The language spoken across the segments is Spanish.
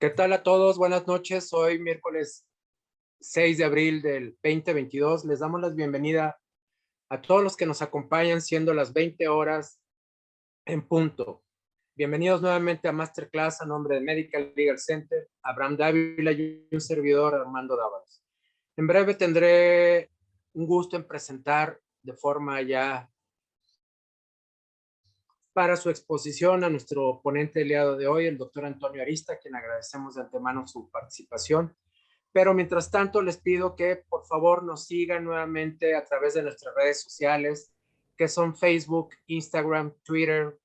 ¿Qué tal a todos? Buenas noches. Hoy miércoles 6 de abril del 2022. Les damos la bienvenida a todos los que nos acompañan siendo las 20 horas en punto. Bienvenidos nuevamente a Masterclass a nombre de Medical Legal Center, Abraham Dávila y un servidor Armando Dávalos. En breve tendré un gusto en presentar de forma ya para su exposición a nuestro ponente del día de hoy, el doctor Antonio Arista, a quien agradecemos de antemano su participación. Pero mientras tanto, les pido que por favor nos sigan nuevamente a través de nuestras redes sociales, que son Facebook, Instagram, Twitter,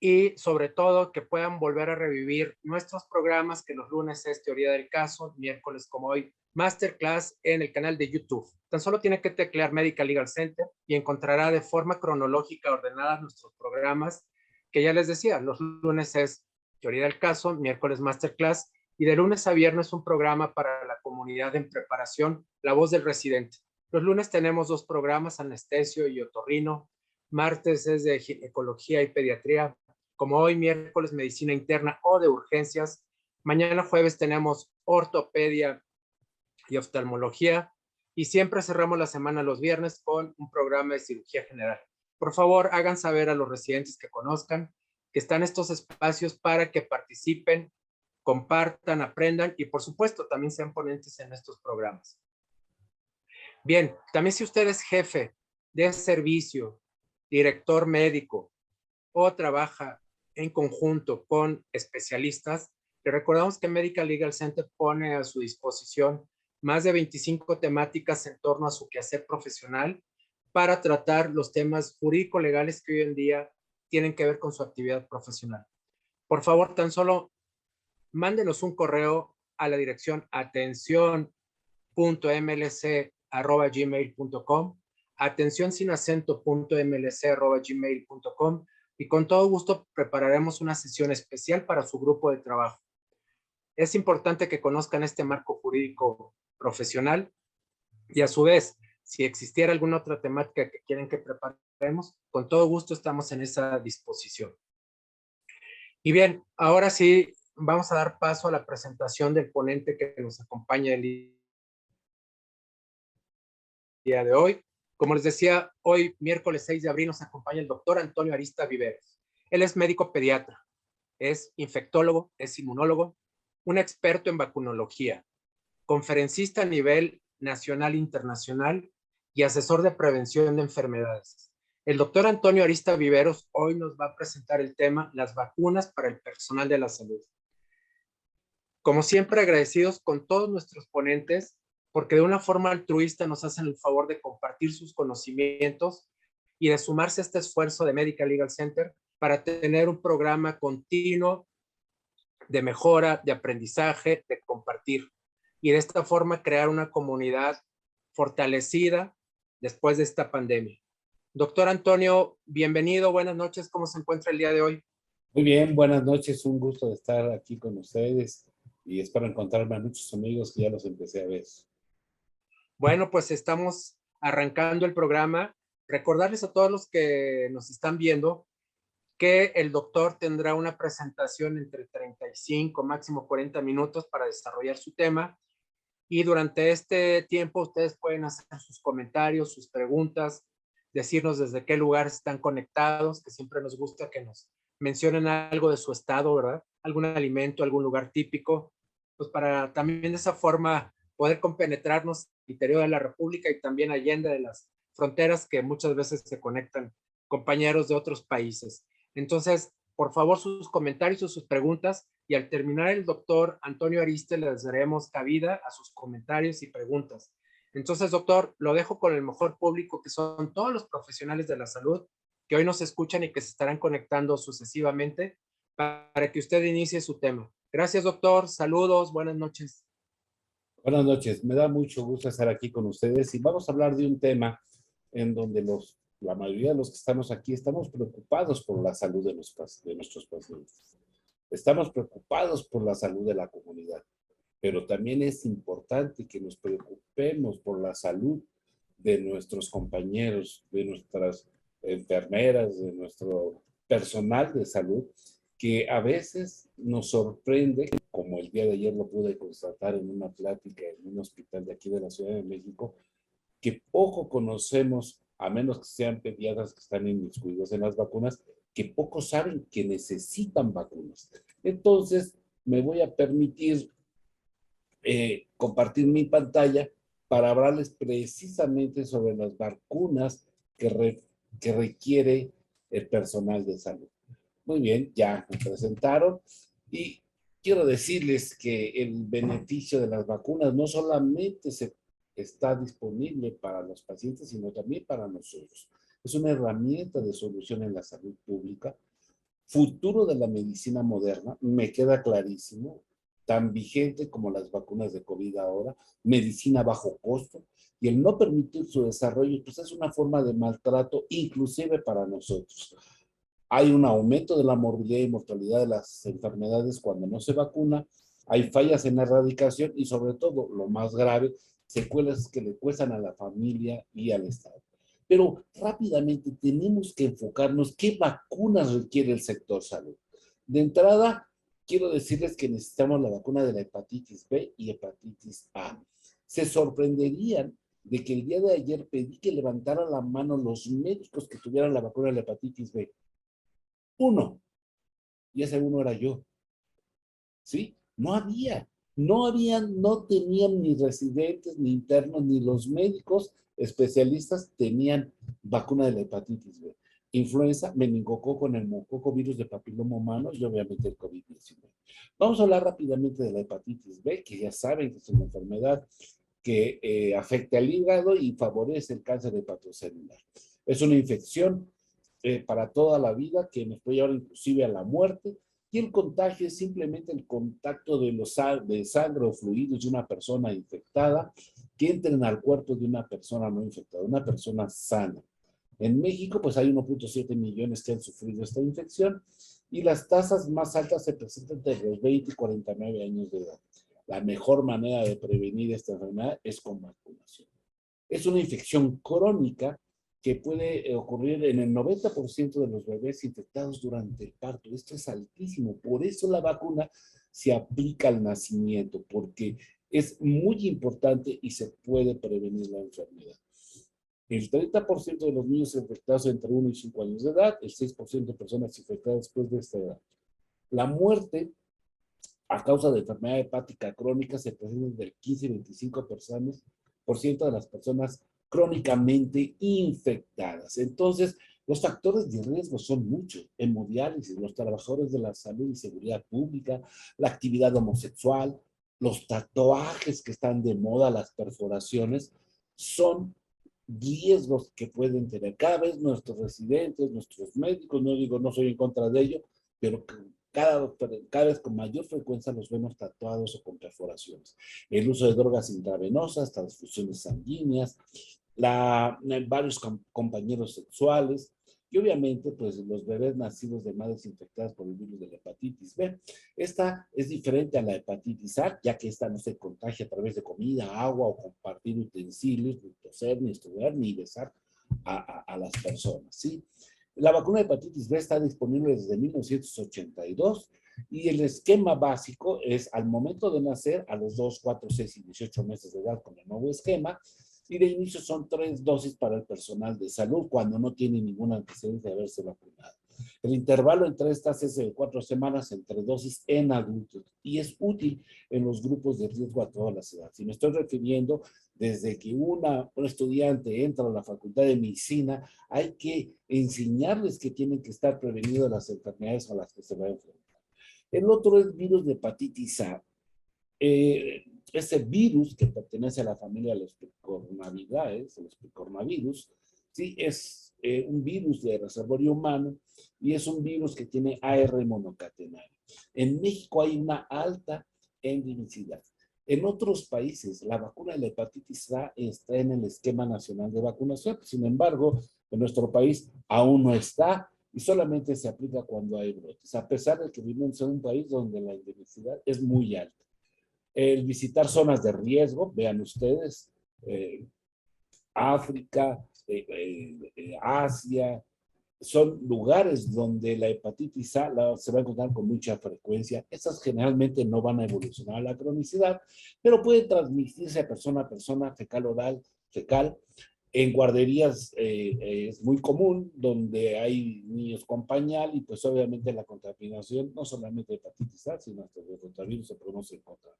y sobre todo que puedan volver a revivir nuestros programas, que los lunes es Teoría del Caso, miércoles como hoy, Masterclass en el canal de YouTube. Tan solo tiene que teclear Medical Legal Center y encontrará de forma cronológica ordenadas nuestros programas, que ya les decía, los lunes es Teoría del Caso, miércoles Masterclass, y de lunes a viernes un programa para la comunidad en preparación, La Voz del Residente. Los lunes tenemos dos programas, anestesio y otorrino. Martes es de ginecología y pediatría, como hoy miércoles medicina interna o de urgencias. Mañana jueves tenemos ortopedia y oftalmología. Y siempre cerramos la semana los viernes con un programa de cirugía general. Por favor, hagan saber a los residentes que conozcan que están estos espacios para que participen, compartan, aprendan y por supuesto también sean ponentes en estos programas. Bien, también si usted es jefe de servicio, director médico o trabaja en conjunto con especialistas, le recordamos que Medical Legal Center pone a su disposición más de 25 temáticas en torno a su quehacer profesional para tratar los temas jurídico-legales que hoy en día tienen que ver con su actividad profesional. Por favor, tan solo mándenos un correo a la dirección atención.mlc@gmail.com, atención sin acento.mlc@gmail.com, y con todo gusto prepararemos una sesión especial para su grupo de trabajo. Es importante que conozcan este marco jurídico profesional y a su vez, si existiera alguna otra temática que quieren que preparemos, con todo gusto estamos en esa disposición. Y bien, ahora sí, vamos a dar paso a la presentación del ponente que nos acompaña el día de hoy. Como les decía, hoy, miércoles 6 de abril, nos acompaña el doctor Antonio Arista Viveros. Él es médico pediatra, es infectólogo, es inmunólogo, un experto en vacunología, conferencista a nivel nacional e internacional y asesor de prevención de enfermedades. El doctor Antonio Arista Viveros hoy nos va a presentar el tema las vacunas para el personal de la salud. Como siempre, agradecidos con todos nuestros ponentes, porque de una forma altruista nos hacen el favor de compartir sus conocimientos y de sumarse a este esfuerzo de Medical Legal Center para tener un programa continuo de mejora, de aprendizaje, de compartir. Y de esta forma crear una comunidad fortalecida después de esta pandemia. Doctor Antonio, bienvenido, buenas noches, ¿cómo se encuentra el día de hoy? Muy bien, buenas noches, un gusto de estar aquí con ustedes y espero encontrarme a muchos amigos que ya los empecé a ver. Bueno, pues estamos arrancando el programa. Recordarles a todos los que nos están viendo que el doctor tendrá una presentación entre 35, máximo 40 minutos para desarrollar su tema. Y durante este tiempo ustedes pueden hacer sus comentarios, sus preguntas, decirnos desde qué lugar están conectados, que siempre nos gusta que nos mencionen algo de su estado, ¿verdad? Algún alimento, algún lugar típico, pues para también de esa forma poder compenetrarnos al interior de la República y también allende de las fronteras que muchas veces se conectan compañeros de otros países. Entonces, por favor, sus comentarios o sus preguntas, y al terminar el doctor Antonio Ariste les daremos cabida a sus comentarios y preguntas. Entonces, doctor, lo dejo con el mejor público, que son todos los profesionales de la salud que hoy nos escuchan y que se estarán conectando sucesivamente para que usted inicie su tema. Gracias, doctor. Saludos. Buenas noches. Buenas noches, me da mucho gusto estar aquí con ustedes y vamos a hablar de un tema en donde la mayoría de los que estamos aquí estamos preocupados por la salud de nuestros pacientes. Estamos preocupados por la salud de la comunidad, pero también es importante que nos preocupemos por la salud de nuestros compañeros, de nuestras enfermeras, de nuestro personal de salud, que a veces nos sorprende, como el día de ayer lo pude constatar en una plática en un hospital de aquí de la Ciudad de México, que poco conocemos, a menos que sean pediatras que están inmiscuidos en las vacunas, que pocos saben que necesitan vacunas. Entonces, me voy a permitir compartir mi pantalla para hablarles precisamente sobre las vacunas que requiere el personal de salud. Muy bien, ya me presentaron y quiero decirles que el beneficio de las vacunas no solamente está disponible para los pacientes, sino también para nosotros. Es una herramienta de solución en la salud pública, futuro de la medicina moderna, me queda clarísimo, tan vigente como las vacunas de COVID ahora, medicina a bajo costo, y el no permitir su desarrollo, pues es una forma de maltrato, inclusive para nosotros. Hay un aumento de la morbilidad y mortalidad de las enfermedades cuando no se vacuna, hay fallas en la erradicación y sobre todo, lo más grave, secuelas que le cuestan a la familia y al Estado. Pero rápidamente tenemos que enfocarnos qué vacunas requiere el sector salud. De entrada, quiero decirles que necesitamos la vacuna de la hepatitis B y hepatitis A. Se sorprenderían de que el día de ayer pedí que levantaran la mano los médicos que tuvieran la vacuna de la hepatitis B. Uno, y ese uno era yo. ¿Sí? No tenían ni residentes, ni internos, ni los médicos especialistas tenían vacuna de la hepatitis B. Influenza, meningococo, neumococo, virus de papiloma humano y obviamente el COVID-19. Vamos a hablar rápidamente de la hepatitis B, que ya saben que es una enfermedad que afecta al hígado y favorece el cáncer hepatocelular. Es una infección para toda la vida que nos puede llevar inclusive a la muerte. Y el contagio es simplemente el contacto de sangre o fluidos de una persona infectada que entren al cuerpo de una persona no infectada, una persona sana. En México, pues hay 1.7 millones que han sufrido esta infección y las tasas más altas se presentan entre los 20 y 49 años de edad. La mejor manera de prevenir esta enfermedad es con vacunación. Es una infección crónica que puede ocurrir en el 90% de los bebés infectados durante el parto. Esto es altísimo. Por eso la vacuna se aplica al nacimiento, porque es muy importante y se puede prevenir la enfermedad. El 30% de los niños infectados entre 1 y 5 años de edad, el 6% de personas infectadas después de esta edad. La muerte a causa de enfermedad hepática crónica se presenta del 15 y 25% de las personas crónicamente infectadas. Entonces, los factores de riesgo son muchos: hemodiálisis, los trabajadores de la salud y seguridad pública, la actividad homosexual, los tatuajes que están de moda, las perforaciones, son riesgos que pueden tener. Cada vez nuestros residentes, nuestros médicos, no digo, no soy en contra de ello, pero cada vez con mayor frecuencia los vemos tatuados o con perforaciones. El uso de drogas intravenosas, transfusiones sanguíneas, varios compañeros sexuales y obviamente pues los bebés nacidos de madres infectadas por el virus de la hepatitis B. Esta es diferente a la hepatitis A, ya que esta no se contagia a través de comida, agua o compartir utensilios, ni toser, ni estornudar, ni besar a las personas, ¿sí? La vacuna de hepatitis B está disponible desde 1982 y el esquema básico es al momento de nacer, a los 2, 4, 6 y 18 meses de edad con el nuevo esquema, y de inicio son 3 dosis para el personal de salud cuando no tiene ningún antecedente de haberse vacunado. El intervalo entre estas es de 4 semanas entre dosis en adultos y es útil en los grupos de riesgo a todas las edades. Y me estoy refiriendo desde que un estudiante entra a la facultad de medicina, hay que enseñarles que tienen que estar prevenidos de las enfermedades a las que se va a enfrentar. El otro es virus de hepatitis A. Ese virus que pertenece a la familia de los picornavirus, los picornavirus, ¿sí? Es un virus de reservorio humano y es un virus que tiene AR monocatenario. En México hay una alta endemicidad. En otros países, la vacuna de la hepatitis A está en el esquema nacional de vacunación. Sin embargo, en nuestro país aún no está y solamente se aplica cuando hay brotes, a pesar de que vivimos en un país donde la endemicidad es muy alta. El visitar zonas de riesgo, vean ustedes, África, Asia, son lugares donde la hepatitis A se va a encontrar con mucha frecuencia. Estas generalmente no van a evolucionar a la cronicidad, pero pueden transmitirse a persona, fecal oral, fecal. En guarderías es muy común, donde hay niños con pañal y pues obviamente la contaminación, no solamente de hepatitis A, sino hasta de rotavirus se podemos encontrar.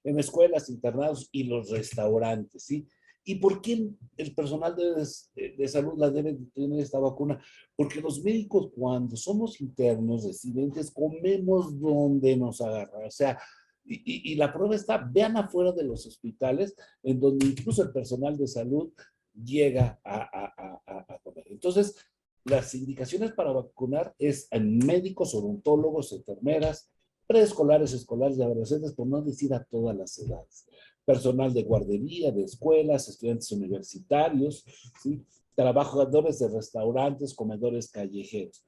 En escuelas, internados y los restaurantes, ¿sí? ¿Y por qué el personal de salud la debe tener esta vacuna? Porque los médicos, cuando somos internos, residentes, comemos donde nos agarra. O sea, y la prueba está, vean afuera de los hospitales, en donde incluso el personal de salud llega a comer. Entonces, las indicaciones para vacunar es en médicos, odontólogos, enfermeras, preescolares, escolares y adolescentes, por no decir a todas las edades. Personal de guardería, de escuelas, estudiantes universitarios, ¿sí? Trabajadores de restaurantes, comedores callejeros.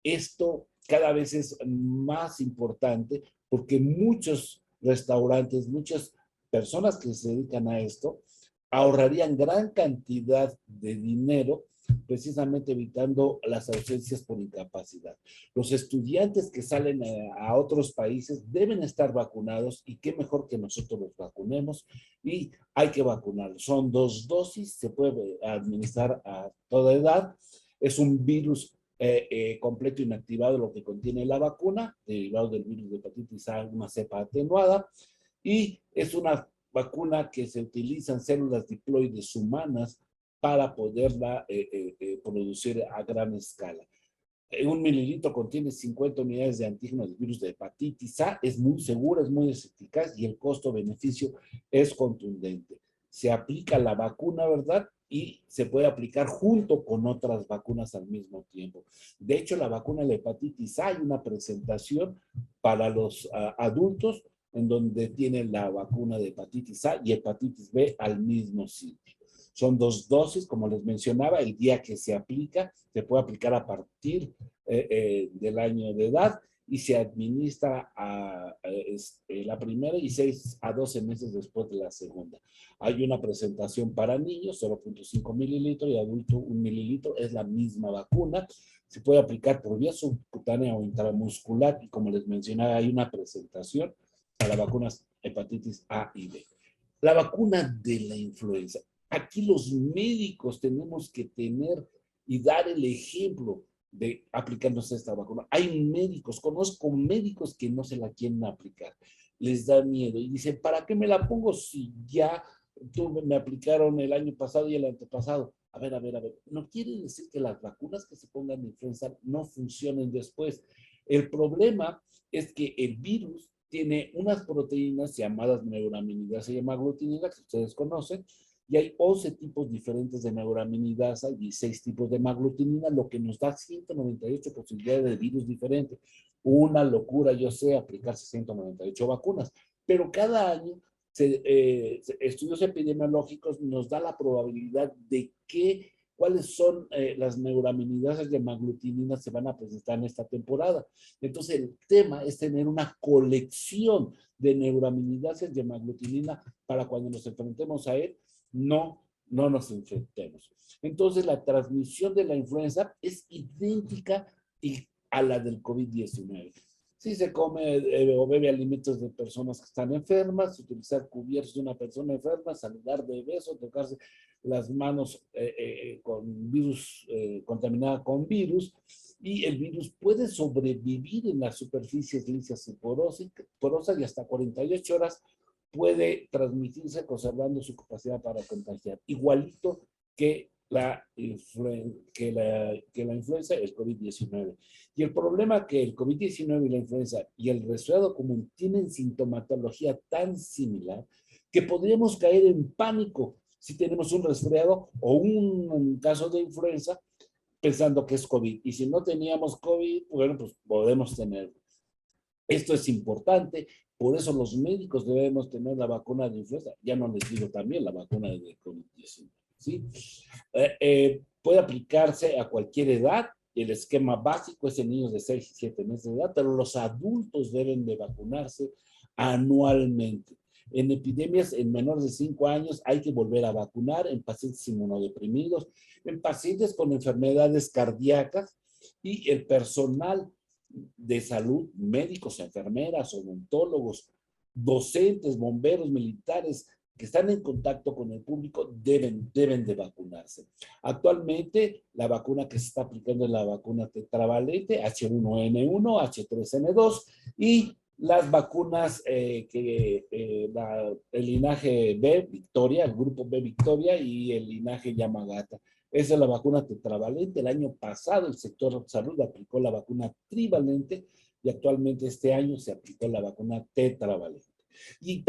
Esto cada vez es más importante porque muchos restaurantes, muchas personas que se dedican a esto, ahorrarían gran cantidad de dinero precisamente evitando las ausencias por incapacidad. Los estudiantes que salen a otros países deben estar vacunados y qué mejor que nosotros los vacunemos y hay que vacunarlos. Son 2 dosis, se puede administrar a toda edad. Es un virus completo inactivado lo que contiene la vacuna, derivado del virus de hepatitis A, una cepa atenuada, y es una vacuna que se utiliza en células diploides humanas para poderla producir a gran escala. 1 mililitro contiene 50 unidades de antígenos del virus de hepatitis A, es muy segura, es muy eficaz y el costo-beneficio es contundente. Se aplica la vacuna, ¿verdad? Y se puede aplicar junto con otras vacunas al mismo tiempo. De hecho, la vacuna de la hepatitis A hay una presentación para los adultos en donde tienen la vacuna de hepatitis A y hepatitis B al mismo sitio. Son 2 dosis, como les mencionaba, el día que se aplica, se puede aplicar a partir del año de edad y se administra la primera y 6 a 12 meses después de la segunda. Hay una presentación para niños, 0.5 mililitros y adulto 1 mililitro, es la misma vacuna. Se puede aplicar por vía subcutánea o intramuscular y como les mencionaba, hay una presentación para vacunas hepatitis A y B. La vacuna de la influenza. Aquí los médicos tenemos que tener y dar el ejemplo de aplicándose esta vacuna. Hay médicos, conozco médicos que no se la quieren aplicar, les da miedo y dicen, ¿para qué me la pongo si ya me aplicaron el año pasado y el antepasado? A ver, no quiere decir que las vacunas que se pongan de influenza no funcionen después. El problema es que el virus tiene unas proteínas llamadas neuraminidasa y hemaglutinina que ustedes conocen, y hay 11 tipos diferentes de neuraminidasa y 16 tipos de hemaglutinina, lo que nos da 198 posibilidades de virus diferentes. Una locura, yo sé, aplicarse 198 vacunas, pero cada año estudios epidemiológicos nos da la probabilidad de cuáles son las neuraminidasas y hemaglutininas se van a presentar en esta temporada. Entonces, el tema es tener una colección de neuraminidasas y hemaglutinina para cuando nos enfrentemos a él, no nos enfrentemos. Entonces, la transmisión de la influenza es idéntica a la del COVID-19. Si se come o bebe alimentos de personas que están enfermas, utilizar cubiertos de una persona enferma, saludar de besos, tocarse las manos con virus, contaminada con virus, y el virus puede sobrevivir en las superficies lisas y porosas y hasta 48 horas puede transmitirse conservando su capacidad para contagiar. Igualito que la influenza, el COVID-19. Y el problema que el COVID-19 y la influenza y el resfriado común tienen sintomatología tan similar que podríamos caer en pánico si tenemos un resfriado o un caso de influenza pensando que es COVID. Y si no teníamos COVID, bueno, pues podemos tenerlo. Esto es importante, por eso los médicos debemos tener la vacuna de influenza. Ya no les digo también la vacuna de COVID-19, ¿sí? Puede aplicarse a cualquier edad. El esquema básico es en niños de 6 y 7 meses de edad, pero los adultos deben de vacunarse anualmente. En epidemias en menores de 5 años hay que volver a vacunar en pacientes inmunodeprimidos, en pacientes con enfermedades cardíacas y el personal de salud, médicos, enfermeras, odontólogos, docentes, bomberos, militares, que están en contacto con el público deben de vacunarse. Actualmente, la vacuna que se está aplicando es la vacuna tetravalente, H1N1, H3N2, y las vacunas el linaje B, Victoria, el grupo B, Victoria, y el linaje Yamagata. Esa es la vacuna tetravalente. El año pasado el sector salud aplicó la vacuna trivalente y actualmente este año se aplicó la vacuna tetravalente. Y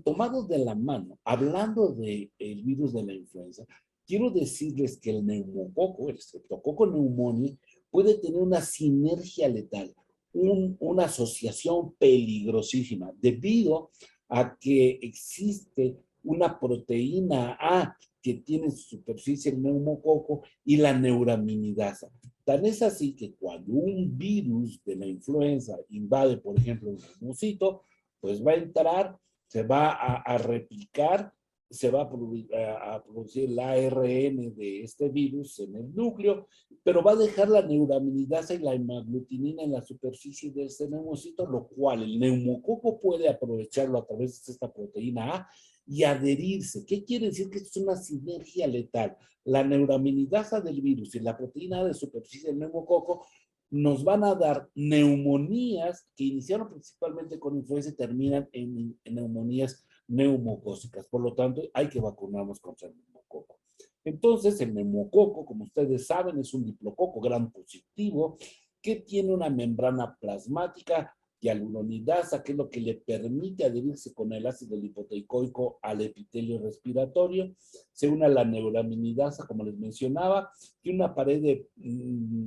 tomados de la mano, hablando del virus de la influenza, quiero decirles que el neumococo, el Streptococcus pneumoniae, puede tener una sinergia letal, una asociación peligrosísima, debido a que existe una proteína A que tiene en su superficie el neumococo y la neuraminidasa. Tan es así que cuando un virus de la influenza invade, por ejemplo, un neumocito, pues va a entrar, se va a replicar, se va a producir el ARN de este virus en el núcleo, pero va a dejar la neuraminidasa y la hemaglutinina en la superficie de este neumocito, lo cual el neumococo puede aprovecharlo a través de esta proteína A y adherirse. ¿Qué quiere decir? Que esto es una sinergia letal. La neuraminidasa del virus y la proteína A de superficie del neumococo nos van a dar neumonías que iniciaron principalmente con influenza y terminan en neumonías neumocócicas. Por lo tanto, hay que vacunarnos contra el neumococo. Entonces, el neumococo, como ustedes saben, es un diplococo gram positivo que tiene una membrana plasmática hialuronidasa, que es lo que le permite adherirse con el ácido lipoteicoico al epitelio respiratorio. Se une a la neuraminidasa, como les mencionaba, tiene una pared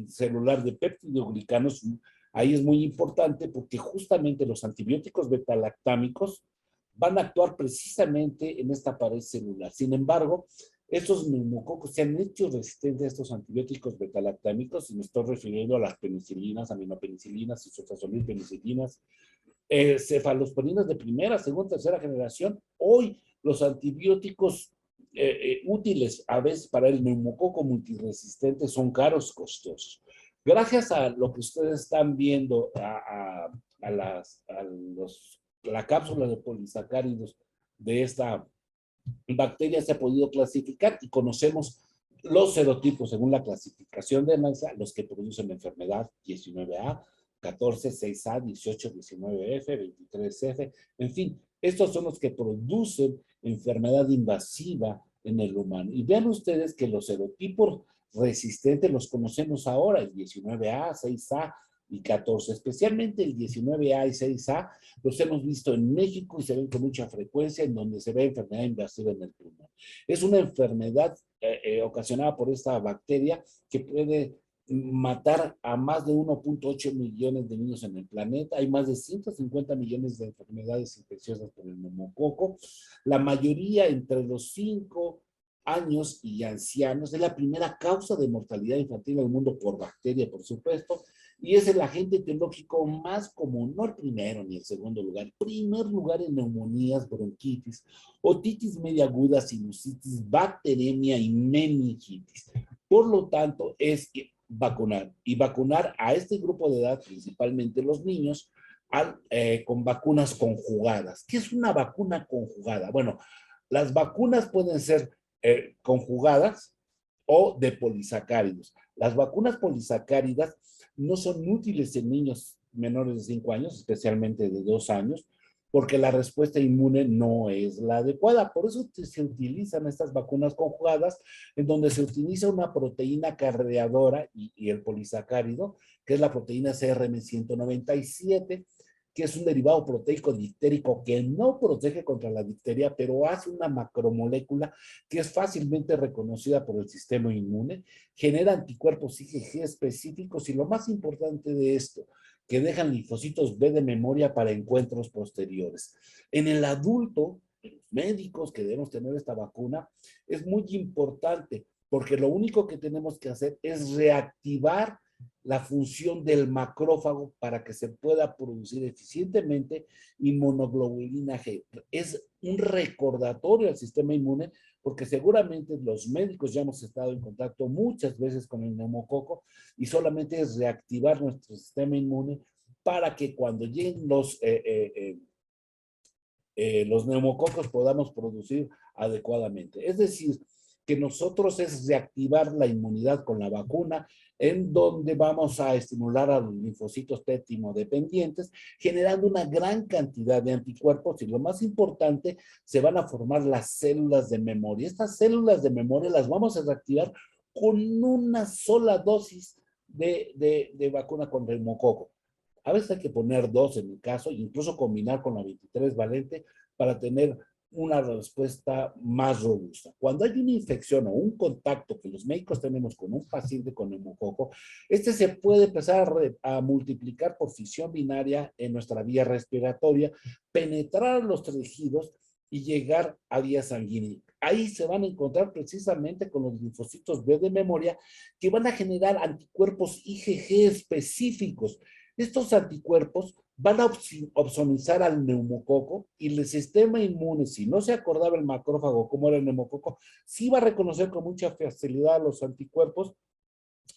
celular de peptidoglicanos. Ahí es muy importante porque justamente los antibióticos betalactámicos van a actuar precisamente en esta pared celular. Sin embargo, estos neumococos se han hecho resistentes a estos antibióticos betalactámicos, y me estoy refiriendo a las penicilinas, aminopenicilinas, isotrazolilpenicilinas, cefalosporinas de primera, segunda, tercera generación. Hoy los antibióticos útiles a veces para el neumococo multiresistente son caros, costosos. Gracias a lo que ustedes están viendo, la cápsula de polisacáridos de esta bacteria se ha podido clasificar y conocemos los serotipos según la clasificación de NASA, los que producen la enfermedad: 19A, 14, 6A, 18, 19F, 23F, en fin, estos son los que producen enfermedad invasiva en el humano. Y vean ustedes que los serotipos resistentes los conocemos ahora, el 19A, 6A y 14, especialmente el 19A y 6A, los hemos visto en México y se ven con mucha frecuencia, en donde se ve enfermedad invasiva en el pulmón. Es una enfermedad ocasionada por esta bacteria que puede matar a más de 1.8 millones de niños en el planeta. Hay más de 150 millones de enfermedades infecciosas por el neumococo. La mayoría entre los 5 años y ancianos. Es la primera causa de mortalidad infantil en el mundo por bacteria, por supuesto, y es el agente etiológico más común, no el primero ni el segundo lugar. Primer lugar en neumonías, bronquitis, otitis media aguda, sinusitis, bacteremia y meningitis. Por lo tanto, es vacunar, y vacunar a este grupo de edad, principalmente los niños, con vacunas conjugadas. ¿Qué es una vacuna conjugada? Bueno, las vacunas pueden ser conjugadas o de polisacáridos. Las vacunas polisacáridas no son útiles en niños menores de 5 años, especialmente de 2 años, porque la respuesta inmune no es la adecuada. Por eso se utilizan estas vacunas conjugadas, en donde se utiliza una proteína carreadora y el polisacárido, que es la proteína CRM197, que es un derivado proteico dictérico que no protege contra la difteria, pero hace una macromolécula que es fácilmente reconocida por el sistema inmune, genera anticuerpos IgG específicos y lo más importante de esto, que dejan linfocitos B de memoria para encuentros posteriores. En el adulto, en los médicos que debemos tener esta vacuna, es muy importante porque lo único que tenemos que hacer es reactivar la función del macrófago para que se pueda producir eficientemente inmunoglobulina G. Es un recordatorio al sistema inmune, porque seguramente los médicos ya hemos estado en contacto muchas veces con el neumococo y solamente es reactivar nuestro sistema inmune para que cuando lleguen los neumococos podamos producir adecuadamente. Es decir, que nosotros es reactivar la inmunidad con la vacuna, en donde vamos a estimular a los linfocitos T dependientes, generando una gran cantidad de anticuerpos y lo más importante, se van a formar las células de memoria. Estas células de memoria las vamos a reactivar con una sola dosis de vacuna contra el neumococo. A veces hay que poner dos en mi caso, incluso combinar con la 23 valente para tener una respuesta más robusta. Cuando hay una infección o un contacto que los médicos tenemos con un paciente con neumococo, este se puede empezar a multiplicar por fisión binaria en nuestra vía respiratoria, penetrar los tejidos y llegar a vía sanguínea. Ahí se van a encontrar precisamente con los linfocitos B de memoria que van a generar anticuerpos IgG específicos. Estos anticuerpos van a opsonizar al neumococo y el sistema inmune, si no se acordaba el macrófago cómo era el neumococo, sí va a reconocer con mucha facilidad los anticuerpos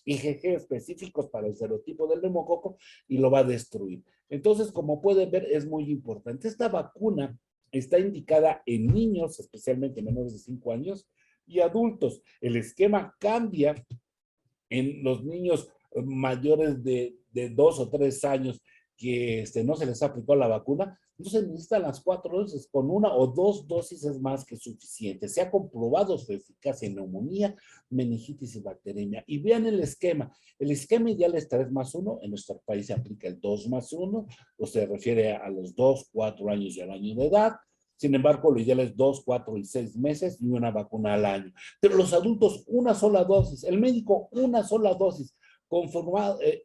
IgG específicos para el serotipo del neumococo y lo va a destruir. Entonces, como pueden ver, es muy importante. Esta vacuna está indicada en niños, especialmente menores de 5 años, y adultos. El esquema cambia en los niños mayores de 2 o 3 años que no se les aplicó la vacuna, no se necesitan las 4 dosis, con 1 o 2 dosis es más que suficiente. Se ha comprobado su eficacia en neumonía, meningitis y bacteremia. Y vean el esquema ideal es 3+1, en nuestro país se aplica el 2+1, o se refiere a los 2, 4 años y al año de edad. Sin embargo, lo ideal es 2, 4 y 6 meses y una vacuna al año. Pero los adultos, una sola dosis. El médico, una sola dosis.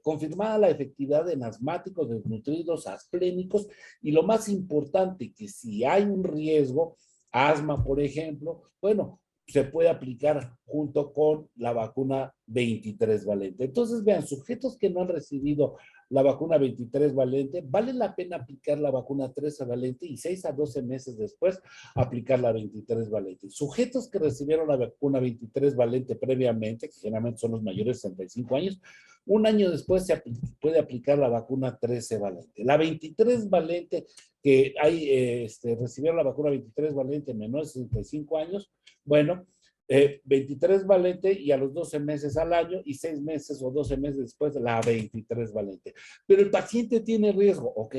Confirmada la efectividad en asmáticos, desnutridos, asplénicos, y lo más importante, que si hay un riesgo, asma, por ejemplo, bueno, se puede aplicar junto con la vacuna 23 valente. Entonces, vean, sujetos que no han recibido la vacuna 23 valente, vale la pena aplicar la vacuna 13 valente y 6 a 12 meses después aplicar la 23 valente. Sujetos que recibieron la vacuna 23 valente previamente, que generalmente son los mayores de 65 años, un año después se puede aplicar la vacuna 13 valente. La 23 valente, que recibieron la vacuna 23 valente menores de 65 años, bueno, 23 valente y a los 12 meses al año y 6 meses o 12 meses después la 23 valente. Pero el paciente tiene riesgo, ok,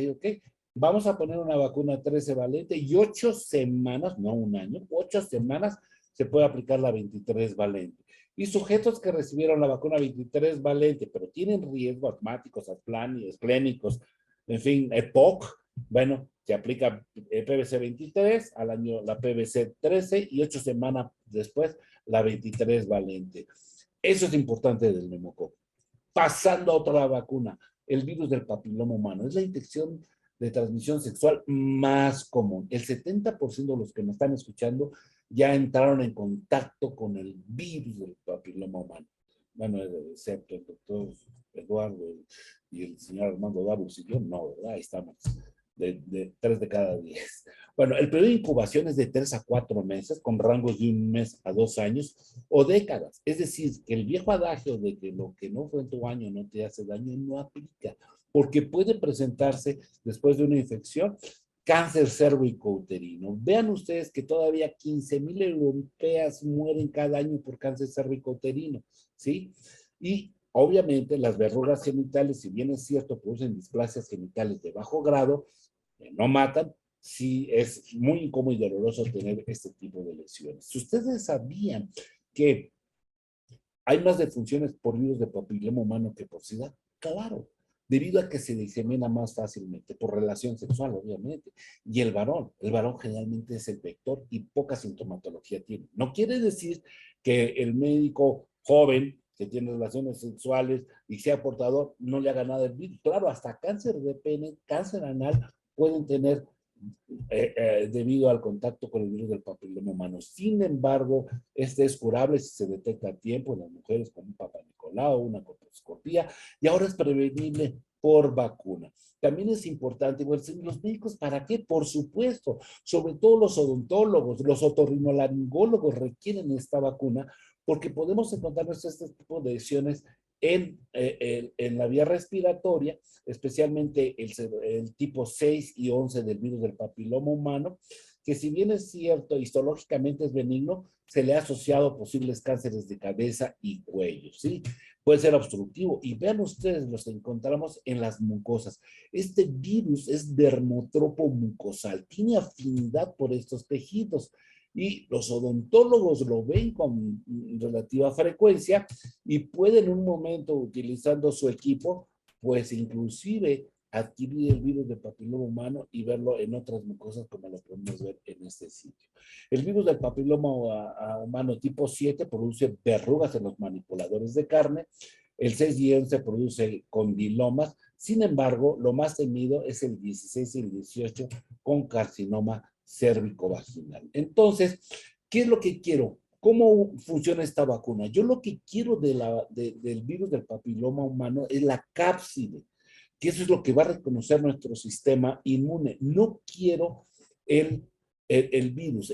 vamos a poner una vacuna 13 valente y 8 semanas, no un año, 8 semanas se puede aplicar la 23 valente. Y sujetos que recibieron la vacuna 23 valente, pero tienen riesgo asmáticos, esplénicos, en fin, EPOC, bueno, se aplica PVC 23, al año la PVC 13 y 8 semanas después la 23 valente. Eso es importante del neumococo. Pasando a otra vacuna, el virus del papiloma humano. Es la infección de transmisión sexual más común. El 70% de los que me están escuchando ya entraron en contacto con el virus del papiloma humano. Bueno, excepto el doctor Eduardo y el señor Armando Davos y yo, no, ¿verdad? Ahí estamos. De 3 de cada 10. Bueno, el periodo de incubación es de 3 a 4 meses, con rangos de 1 mes a 2 años o décadas. Es decir, que el viejo adagio de que lo que no fue en tu año no te hace daño no aplica, porque puede presentarse después de una infección cáncer cervicouterino. Vean ustedes que todavía 15,000 europeas mueren cada año por cáncer cervicouterino, ¿sí? Y obviamente las verrugas genitales, si bien es cierto, producen displasias genitales de bajo grado, no matan, sí es muy incómodo y doloroso tener este tipo de lesiones. Si ustedes sabían que hay más defunciones por virus de papiloma humano que por SIDA, claro, debido a que se disemina más fácilmente, por relación sexual, obviamente. Y el varón generalmente es el vector y poca sintomatología tiene. No quiere decir que el médico joven que tiene relaciones sexuales y sea portador, no le haga nada el virus. Claro, hasta cáncer de pene, cáncer anal pueden tener debido al contacto con el virus del papiloma humano. Sin embargo, este es curable si se detecta a tiempo en las mujeres con un Papa Nicolau, una colposcopía, y ahora es prevenible por vacuna. También es importante, bueno, los médicos, ¿para qué? Por supuesto, sobre todo los odontólogos, los otorrinolaringólogos requieren esta vacuna porque podemos encontrarnos este tipo de lesiones en la vía respiratoria, especialmente el tipo 6 y 11 del virus del papiloma humano, que si bien es cierto, histológicamente es benigno, se le ha asociado a posibles cánceres de cabeza y cuello, ¿sí? Puede ser obstructivo. Y vean ustedes, los encontramos en las mucosas. Este virus es dermotropo mucosal, tiene afinidad por estos tejidos. Y los odontólogos lo ven con relativa frecuencia y pueden en un momento, utilizando su equipo, pues inclusive adquirir el virus del papiloma humano y verlo en otras mucosas como lo podemos ver en este sitio. El virus del papiloma humano tipo 7 produce verrugas en los manipuladores de carne, el 6 y 11 produce condilomas, sin embargo, lo más temido es el 16 y el 18 con carcinoma cérvico-vaginal. Entonces, ¿qué es lo que quiero? ¿Cómo funciona esta vacuna? Yo lo que quiero del virus del papiloma humano es la cápside, que eso es lo que va a reconocer nuestro sistema inmune. No quiero el virus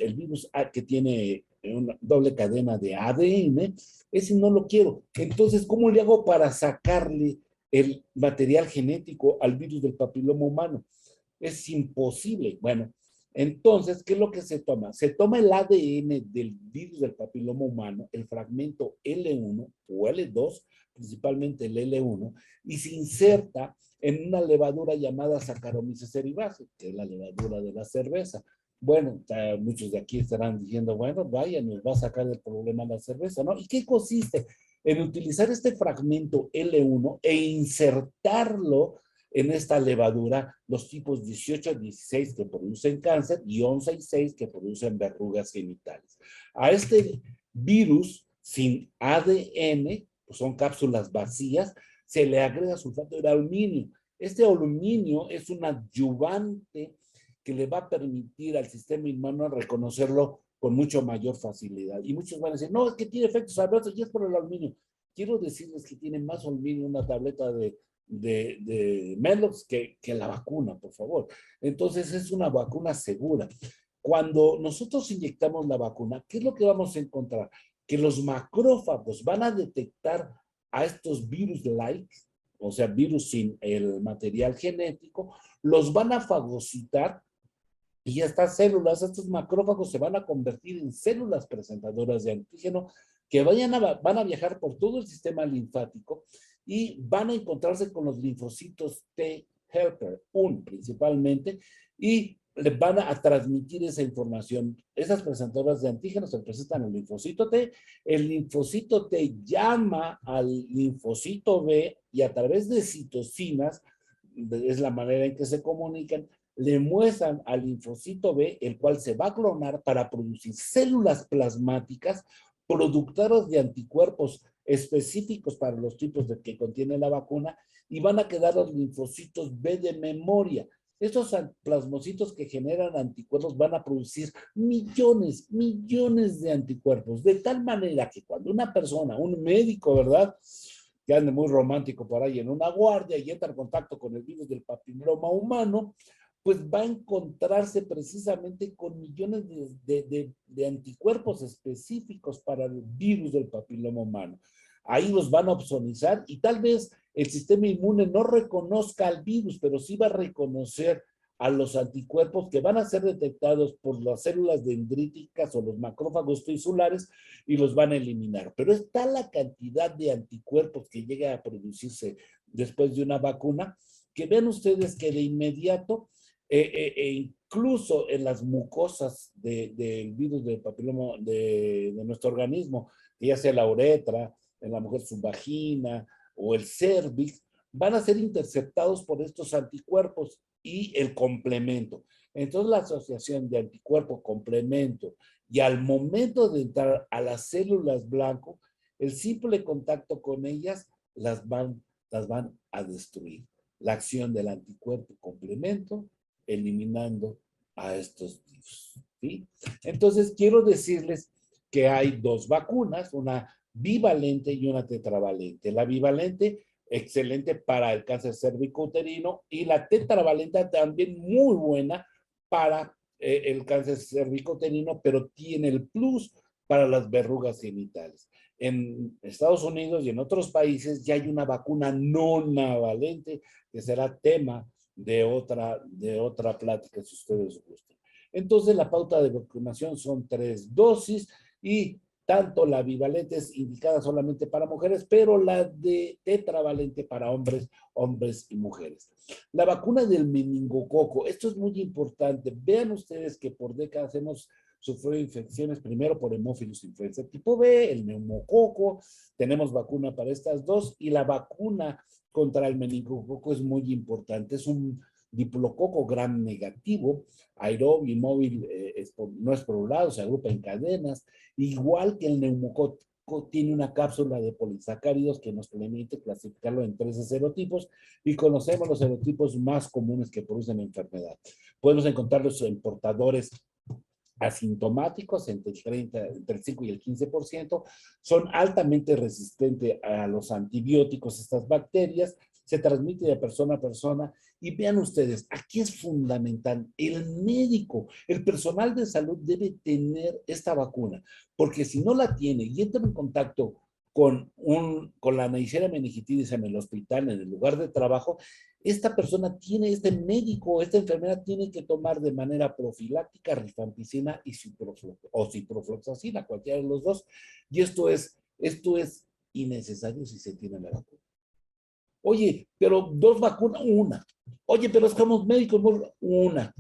que tiene una doble cadena de ADN, ese no lo quiero. Entonces, ¿cómo le hago para sacarle el material genético al virus del papiloma humano? Es imposible. Bueno, entonces, ¿qué es lo que se toma? Se toma el ADN del virus del papiloma humano, el fragmento L1 o L2, principalmente el L1, y se inserta en una levadura llamada Saccharomyces cerevisiae, que es la levadura de la cerveza. Bueno, muchos de aquí estarán diciendo, bueno, vaya, nos va a sacar el problema la cerveza, ¿no? ¿Y qué consiste? En utilizar este fragmento L1 e insertarlo en esta levadura los tipos 18 a 16 que producen cáncer y 11 y 6 que producen verrugas genitales. A este virus sin ADN, pues son cápsulas vacías, se le agrega sulfato de aluminio. Este aluminio es un adyuvante que le va a permitir al sistema inmune reconocerlo con mucho mayor facilidad. Y muchos van a decir, no, es que tiene efectos adversos y es por el aluminio. Quiero decirles que tiene más aluminio una tableta de Melox que la vacuna, por favor. Entonces es una vacuna segura. Cuando nosotros inyectamos la vacuna, ¿qué es lo que vamos a encontrar? Que los macrófagos van a detectar a estos virus-like, o sea, virus sin el material genético, los van a fagocitar y estas células, estos macrófagos se van a convertir en células presentadoras de antígeno que van a viajar por todo el sistema linfático y van a encontrarse con los linfocitos T helper 1 principalmente y le van a transmitir esa información. Esas presentadoras de antígenos se presentan al linfocito T, el linfocito T llama al linfocito B y a través de citocinas, es la manera en que se comunican, le muestran al linfocito B, el cual se va a clonar para producir células plasmáticas productoras de anticuerpos específicos para los tipos de que contiene la vacuna y van a quedar los linfocitos B de memoria. Estos plasmocitos que generan anticuerpos van a producir millones de anticuerpos, de tal manera que cuando una persona, un médico, ¿verdad?, que ande muy romántico por ahí en una guardia y entra en contacto con el virus del papiloma humano, pues va a encontrarse precisamente con millones de anticuerpos específicos para el virus del papiloma humano. Ahí los van a opsonizar y tal vez el sistema inmune no reconozca al virus, pero sí va a reconocer a los anticuerpos que van a ser detectados por las células dendríticas o los macrófagos trisulares y los van a eliminar. Pero es tal la cantidad de anticuerpos que llega a producirse después de una vacuna que vean ustedes que de inmediato incluso en las mucosas del virus del papiloma de nuestro organismo, que ya sea la uretra, en la mujer su vagina o el cervix, van a ser interceptados por estos anticuerpos y el complemento. Entonces la asociación de anticuerpo-complemento y al momento de entrar a las células blanco, el simple contacto con ellas las van a destruir. La acción del anticuerpo-complemento eliminando a estos virus, ¿sí? Entonces, quiero decirles que hay dos vacunas, una bivalente y una tetravalente. La bivalente, excelente para el cáncer cervicouterino, y la tetravalente también muy buena para el cáncer cervicouterino, pero tiene el plus para las verrugas genitales. En Estados Unidos y en otros países ya hay una vacuna no navalente que será tema de otra plática si ustedes gustan. Entonces la pauta de vacunación son 3 dosis y tanto la bivalente es indicada solamente para mujeres, pero la de tetravalente para hombres, hombres y mujeres. La vacuna del meningococo, esto es muy importante. Vean ustedes que por décadas hemos sufrido infecciones primero por hemófilos influenza tipo B, el neumococo, tenemos vacuna para estas dos y la vacuna contra el meningococo es muy importante. Es un diplococo gram negativo, aerobio y móvil, no es poblado, se agrupa en cadenas, igual que el neumococo tiene una cápsula de polisacáridos que nos permite clasificarlo en 13 serotipos y conocemos los serotipos más comunes que producen enfermedad. Podemos encontrarlos en portadores asintomáticos entre el 5 y el 15%, son altamente resistentes a los antibióticos, estas bacterias, se transmite de persona a persona y vean ustedes, aquí es fundamental, el médico, el personal de salud debe tener esta vacuna, porque si no la tiene y entra en contacto con la Neisseria meningitidis en el hospital, en el lugar de trabajo, esta persona tiene, este médico, esta enfermera tiene que tomar de manera profiláctica rifampicina y o ciprofloxacina, cualquiera de los dos. Y esto es innecesario si se tiene la vacuna. Oye, pero dos vacunas, una. Oye, pero estamos médicos, una.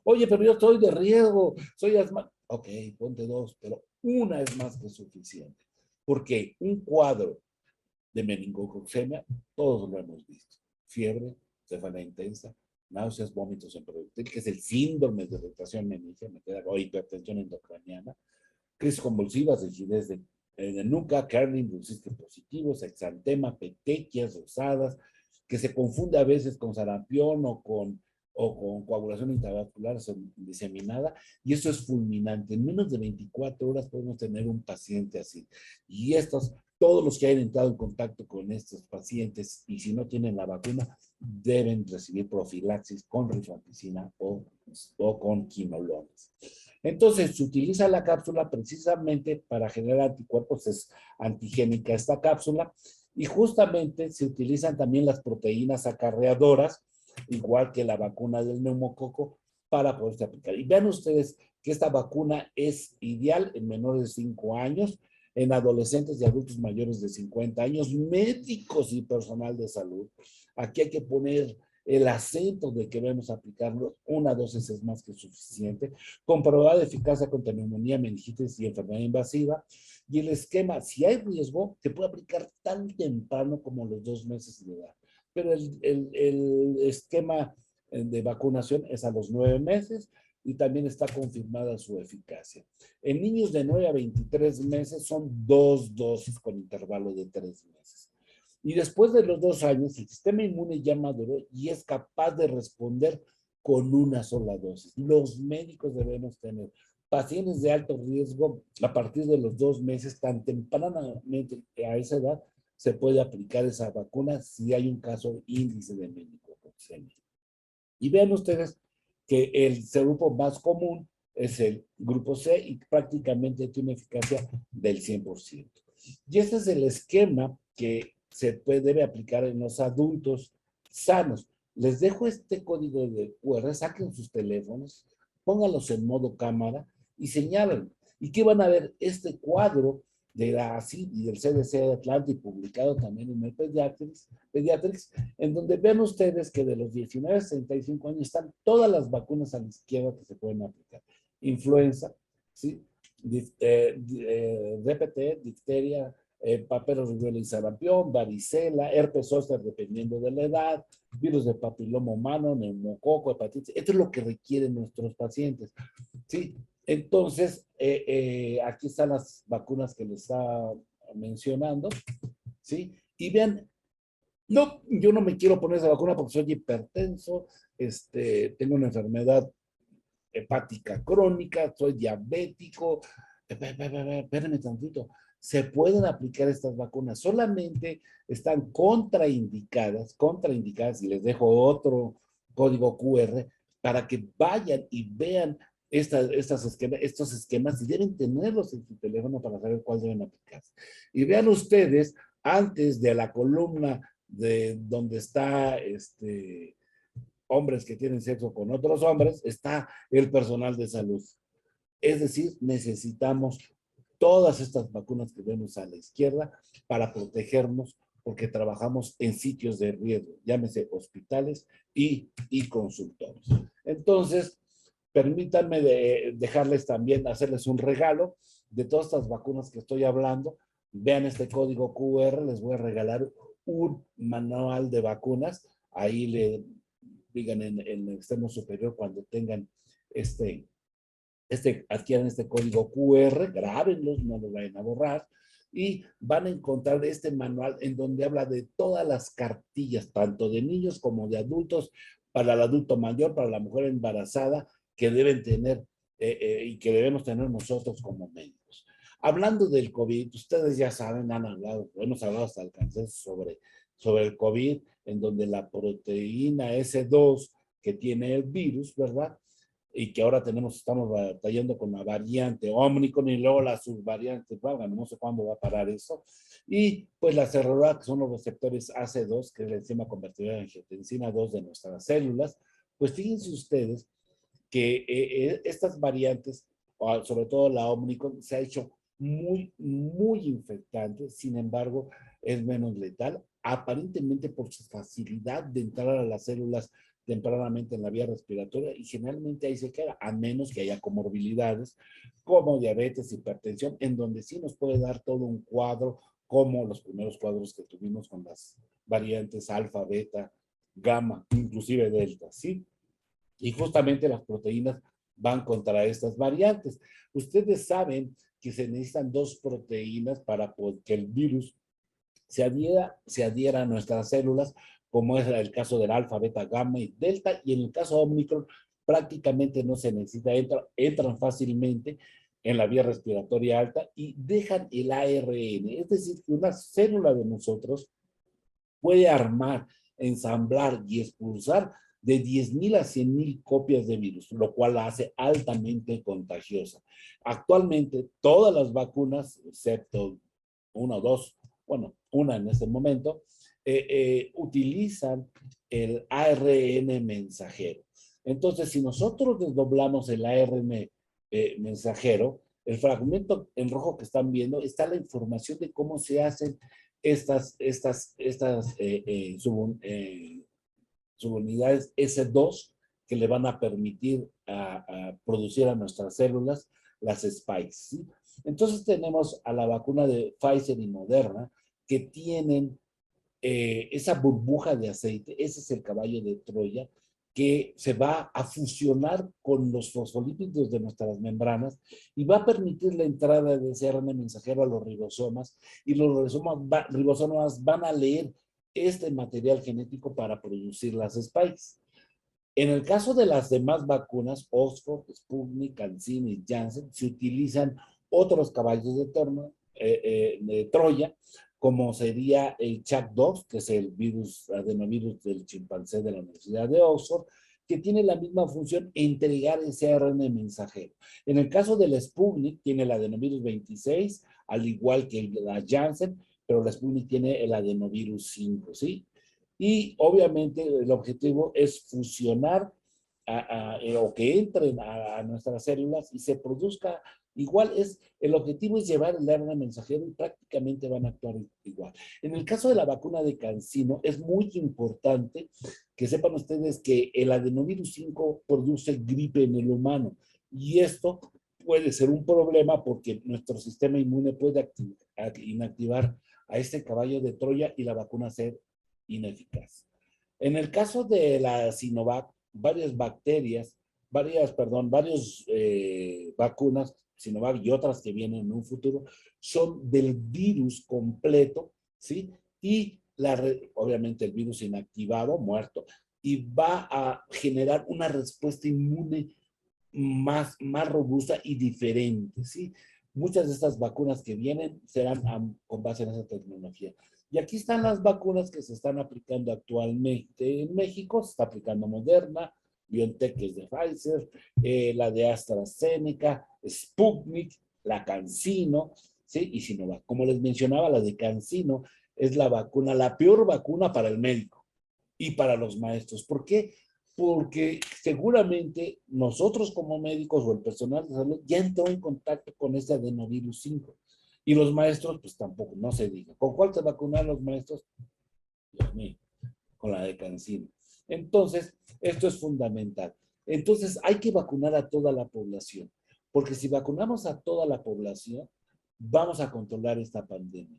Oye, pero yo soy de riesgo, soy asma. Ok, ponte dos, pero una es más que suficiente. Porque un cuadro de meningococcemia, todos lo hemos visto. Fiebre, cefalea intensa, náuseas, vómitos en proyectil, que es el síndrome de irritación meningia, o hipertensión endocraniana, crisis convulsivas, rigidez de nuca, Kerlin, brucistes positivos, exantema, petequias rosadas, que se confunde a veces con sarampión o con coagulación intravascular diseminada, y eso es fulminante. En menos de 24 horas podemos tener un paciente así. Y todos los que hayan entrado en contacto con estos pacientes y si no tienen la vacuna, deben recibir profilaxis con rifampicina o con quinolones. Entonces, se utiliza la cápsula precisamente para generar anticuerpos, es antigénica esta cápsula, y justamente se utilizan también las proteínas acarreadoras, igual que la vacuna del neumococo, para poderse aplicar. Y vean ustedes que esta vacuna es ideal en menores de 5 años, en adolescentes y adultos mayores de 50 años, médicos y personal de salud. Aquí hay que poner el acento de que debemos aplicarlo, una dosis es más que suficiente, comprobada eficacia contra neumonía, meningitis y enfermedad invasiva, y el esquema, si hay riesgo, se puede aplicar tan temprano como los 2 meses de edad, pero el esquema de vacunación es a los 9 meses y también está confirmada su eficacia. En niños de 9 a 23 meses son 2 dosis con intervalo de 3 meses. Y después de los 2 años, el sistema inmune ya maduró y es capaz de responder con una sola dosis. Los médicos debemos tener pacientes de alto riesgo a partir de los 2 meses, tan tempranamente a esa edad, se puede aplicar esa vacuna si hay un caso índice de meningococcemia. Y vean ustedes que el grupo más común es el grupo C y prácticamente tiene eficacia del 100%. Y este es el esquema que debe aplicar en los adultos sanos. Les dejo este código de QR, saquen sus teléfonos, pónganlos en modo cámara y señalen. ¿Y qué van a ver? Este cuadro de la ACID y del CDC de Atlanta y publicado también en el Pediatrics, en donde ven ustedes que de los 19 a 65 años están todas las vacunas a la izquierda que se pueden aplicar. Influenza, ¿sí? DPT, difteria, papero, rubiola y sarampión, varicela, herpes zóster dependiendo de la edad, virus de papiloma humano, neumococo, hepatitis. Esto es lo que requieren nuestros pacientes, ¿sí? Entonces, aquí están las vacunas que les estaba mencionando, ¿sí? Y vean, no, yo no me quiero poner esa vacuna porque soy hipertenso, tengo una enfermedad hepática crónica, soy diabético. Espérenme tantito. Se pueden aplicar estas vacunas, solamente están contraindicadas, y les dejo otro código QR para que vayan y vean estos esquemas y deben tenerlos en su teléfono para saber cuál deben aplicarse. Y vean ustedes, antes de la columna de donde está hombres que tienen sexo con otros hombres, está el personal de salud. Es decir, necesitamos todas estas vacunas que vemos a la izquierda para protegernos porque trabajamos en sitios de riesgo, llámese hospitales y consultorios. Entonces, permítanme dejarles también, hacerles un regalo de todas estas vacunas que estoy hablando. Vean este código QR, les voy a regalar un manual de vacunas. Ahí le digan en el extremo superior cuando tengan adquieran este código QR, grábenlos, no lo vayan a borrar, y van a encontrar este manual en donde habla de todas las cartillas, tanto de niños como de adultos, para el adulto mayor, para la mujer embarazada, que deben tener y que debemos tener nosotros como médicos. Hablando del COVID, ustedes ya saben, hemos hablado hasta el cansancio sobre el COVID, en donde la proteína S2 que tiene el virus, ¿verdad? Y que ahora estamos batallando con la variante Omicron y luego las subvariantes, no sé cuándo va a parar eso. Y pues la cerradura, que son los receptores AC2, que es la enzima convertidora de angiotensina 2 de nuestras células. Pues fíjense ustedes que estas variantes, sobre todo la Omicron, se ha hecho muy, muy infectante, sin embargo, es menos letal, aparentemente por su facilidad de entrar a las células tempranamente en la vía respiratoria y generalmente ahí se queda, a menos que haya comorbilidades como diabetes, hipertensión, en donde sí nos puede dar todo un cuadro como los primeros cuadros que tuvimos con las variantes alfa, beta, gamma, inclusive delta, ¿sí? Y justamente las proteínas van contra estas variantes. Ustedes saben que se necesitan 2 proteínas para que el virus se adhiera a nuestras células, como es el caso del alfa, beta, gamma y delta, y en el caso de Omicron prácticamente no se necesita, entran fácilmente en la vía respiratoria alta y dejan el ARN, es decir, que una célula de nosotros puede armar, ensamblar y expulsar de 10,000 a 100,000 copias de virus, lo cual la hace altamente contagiosa. Actualmente, todas las vacunas, excepto una o dos, bueno, una en este momento, utilizan el ARN mensajero. Entonces, si nosotros desdoblamos el ARN mensajero, el fragmento en rojo que están viendo está la información de cómo se hacen estas subunidades S2 que le van a permitir a producir a nuestras células las spikes, ¿sí? Entonces tenemos a la vacuna de Pfizer y Moderna que tienen esa burbuja de aceite, ese es el caballo de Troya, que se va a fusionar con los fosfolípidos de nuestras membranas y va a permitir la entrada de ese RNA mensajero a los ribosomas, y los ribosomas van a leer este material genético para producir las spikes. En el caso de las demás vacunas, Oxford, Sputnik, CanSino y Janssen, se utilizan otros caballos de Troya, como sería el CHAC2, que es el adenovirus del chimpancé de la Universidad de Oxford, que tiene la misma función, entregar ese ARN mensajero. En el caso del Sputnik, tiene el adenovirus 26, al igual que la Janssen, pero la Sputnik tiene el adenovirus 5, ¿sí? Y obviamente el objetivo es fusionar o que entren a nuestras células y se produzca igual. El objetivo es llevar el ARN mensajero y prácticamente van a actuar igual. En el caso de la vacuna de CanSino, es muy importante que sepan ustedes que el adenovirus 5 produce gripe en el humano, y esto puede ser un problema porque nuestro sistema inmune puede inactivar a este caballo de Troya y la vacuna ser ineficaz. En el caso de la Sinovac, varias vacunas, Sinovac y otras que vienen en un futuro, son del virus completo, ¿sí? Y obviamente el virus inactivado, muerto, y va a generar una respuesta inmune más robusta y diferente, ¿sí? Muchas de estas vacunas que vienen serán con base en esa tecnología. Y aquí están las vacunas que se están aplicando actualmente en México. Se está aplicando Moderna, BioNTech, que es de Pfizer, la de AstraZeneca, Sputnik, la CanSino, ¿sí? Y Sinovac. Como les mencionaba, la de CanSino es la vacuna, la peor vacuna para el médico y para los maestros. ¿Por qué? Porque seguramente nosotros como médicos o el personal de salud ya entró en contacto con este adenovirus 5. Y los maestros, pues tampoco, no se diga. ¿Con cuál se vacunan los maestros? Dios mío, con la de CanSino. Entonces, esto es fundamental. Entonces, hay que vacunar a toda la población, porque si vacunamos a toda la población, vamos a controlar esta pandemia.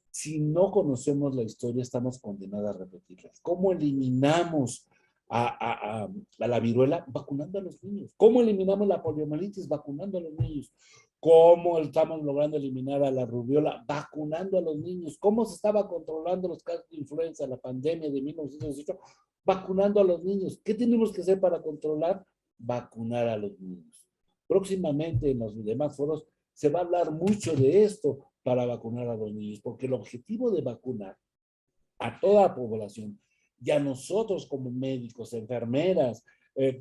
Si no conocemos la historia, estamos condenados a repetirla. ¿Cómo eliminamos a la viruela? Vacunando a los niños. ¿Cómo eliminamos la poliomielitis? Vacunando a los niños. ¿Cómo estamos logrando eliminar a la rubiola? Vacunando a los niños. ¿Cómo se estaba controlando los casos de influenza, la pandemia de 1918? Vacunando a los niños. ¿Qué tenemos que hacer para controlar? Vacunar a los niños. Próximamente en los demás foros se va a hablar mucho de esto para vacunar a los niños, porque el objetivo de vacunar a toda la población y a nosotros como médicos, enfermeras,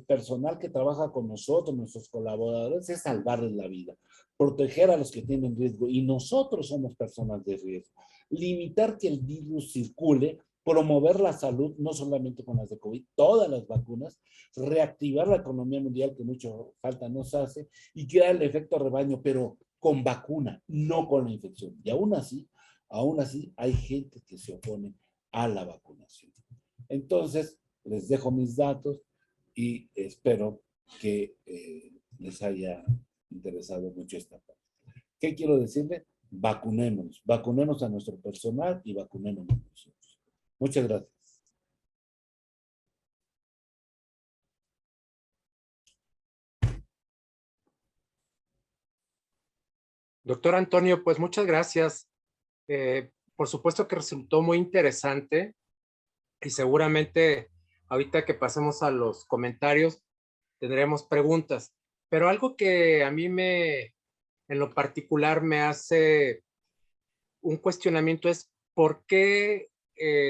personal que trabaja con nosotros, nuestros colaboradores, es salvarles la vida, proteger a los que tienen riesgo y nosotros somos personas de riesgo, limitar que el virus circule, promover la salud, no solamente con las de COVID, todas las vacunas, reactivar la economía mundial que mucho falta nos hace y crear el efecto rebaño, pero con vacuna, no con la infección. Y aún así hay gente que se opone a la vacunación. Entonces, les dejo mis datos y espero que les haya interesado mucho esta parte. ¿Qué quiero decirle? Vacunemos a nuestro personal y vacunemos a nosotros. Muchas gracias. Doctor Antonio, pues muchas gracias. Por supuesto que resultó muy interesante y seguramente ahorita que pasemos a los comentarios tendremos preguntas. Pero algo que a mí en lo particular me hace un cuestionamiento es por qué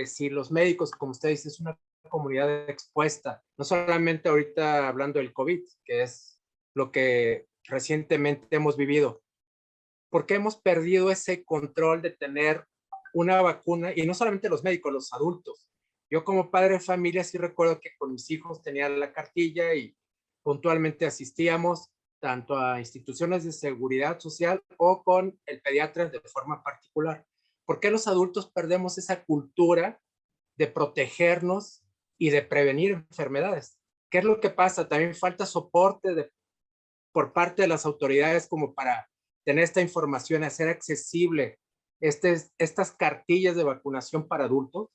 si los médicos, como usted dice, es una comunidad expuesta, no solamente ahorita hablando del COVID, que es lo que recientemente hemos vivido, ¿por qué hemos perdido ese control de tener una vacuna? Y no solamente los médicos, los adultos. Yo como padre de familia sí recuerdo que con mis hijos tenía la cartilla y puntualmente asistíamos tanto a instituciones de seguridad social o con el pediatra de forma particular. ¿Por qué los adultos perdemos esa cultura de protegernos y de prevenir enfermedades? ¿Qué es lo que pasa? También falta soporte por parte de las autoridades como para tener esta información, hacer accesible estas cartillas de vacunación para adultos.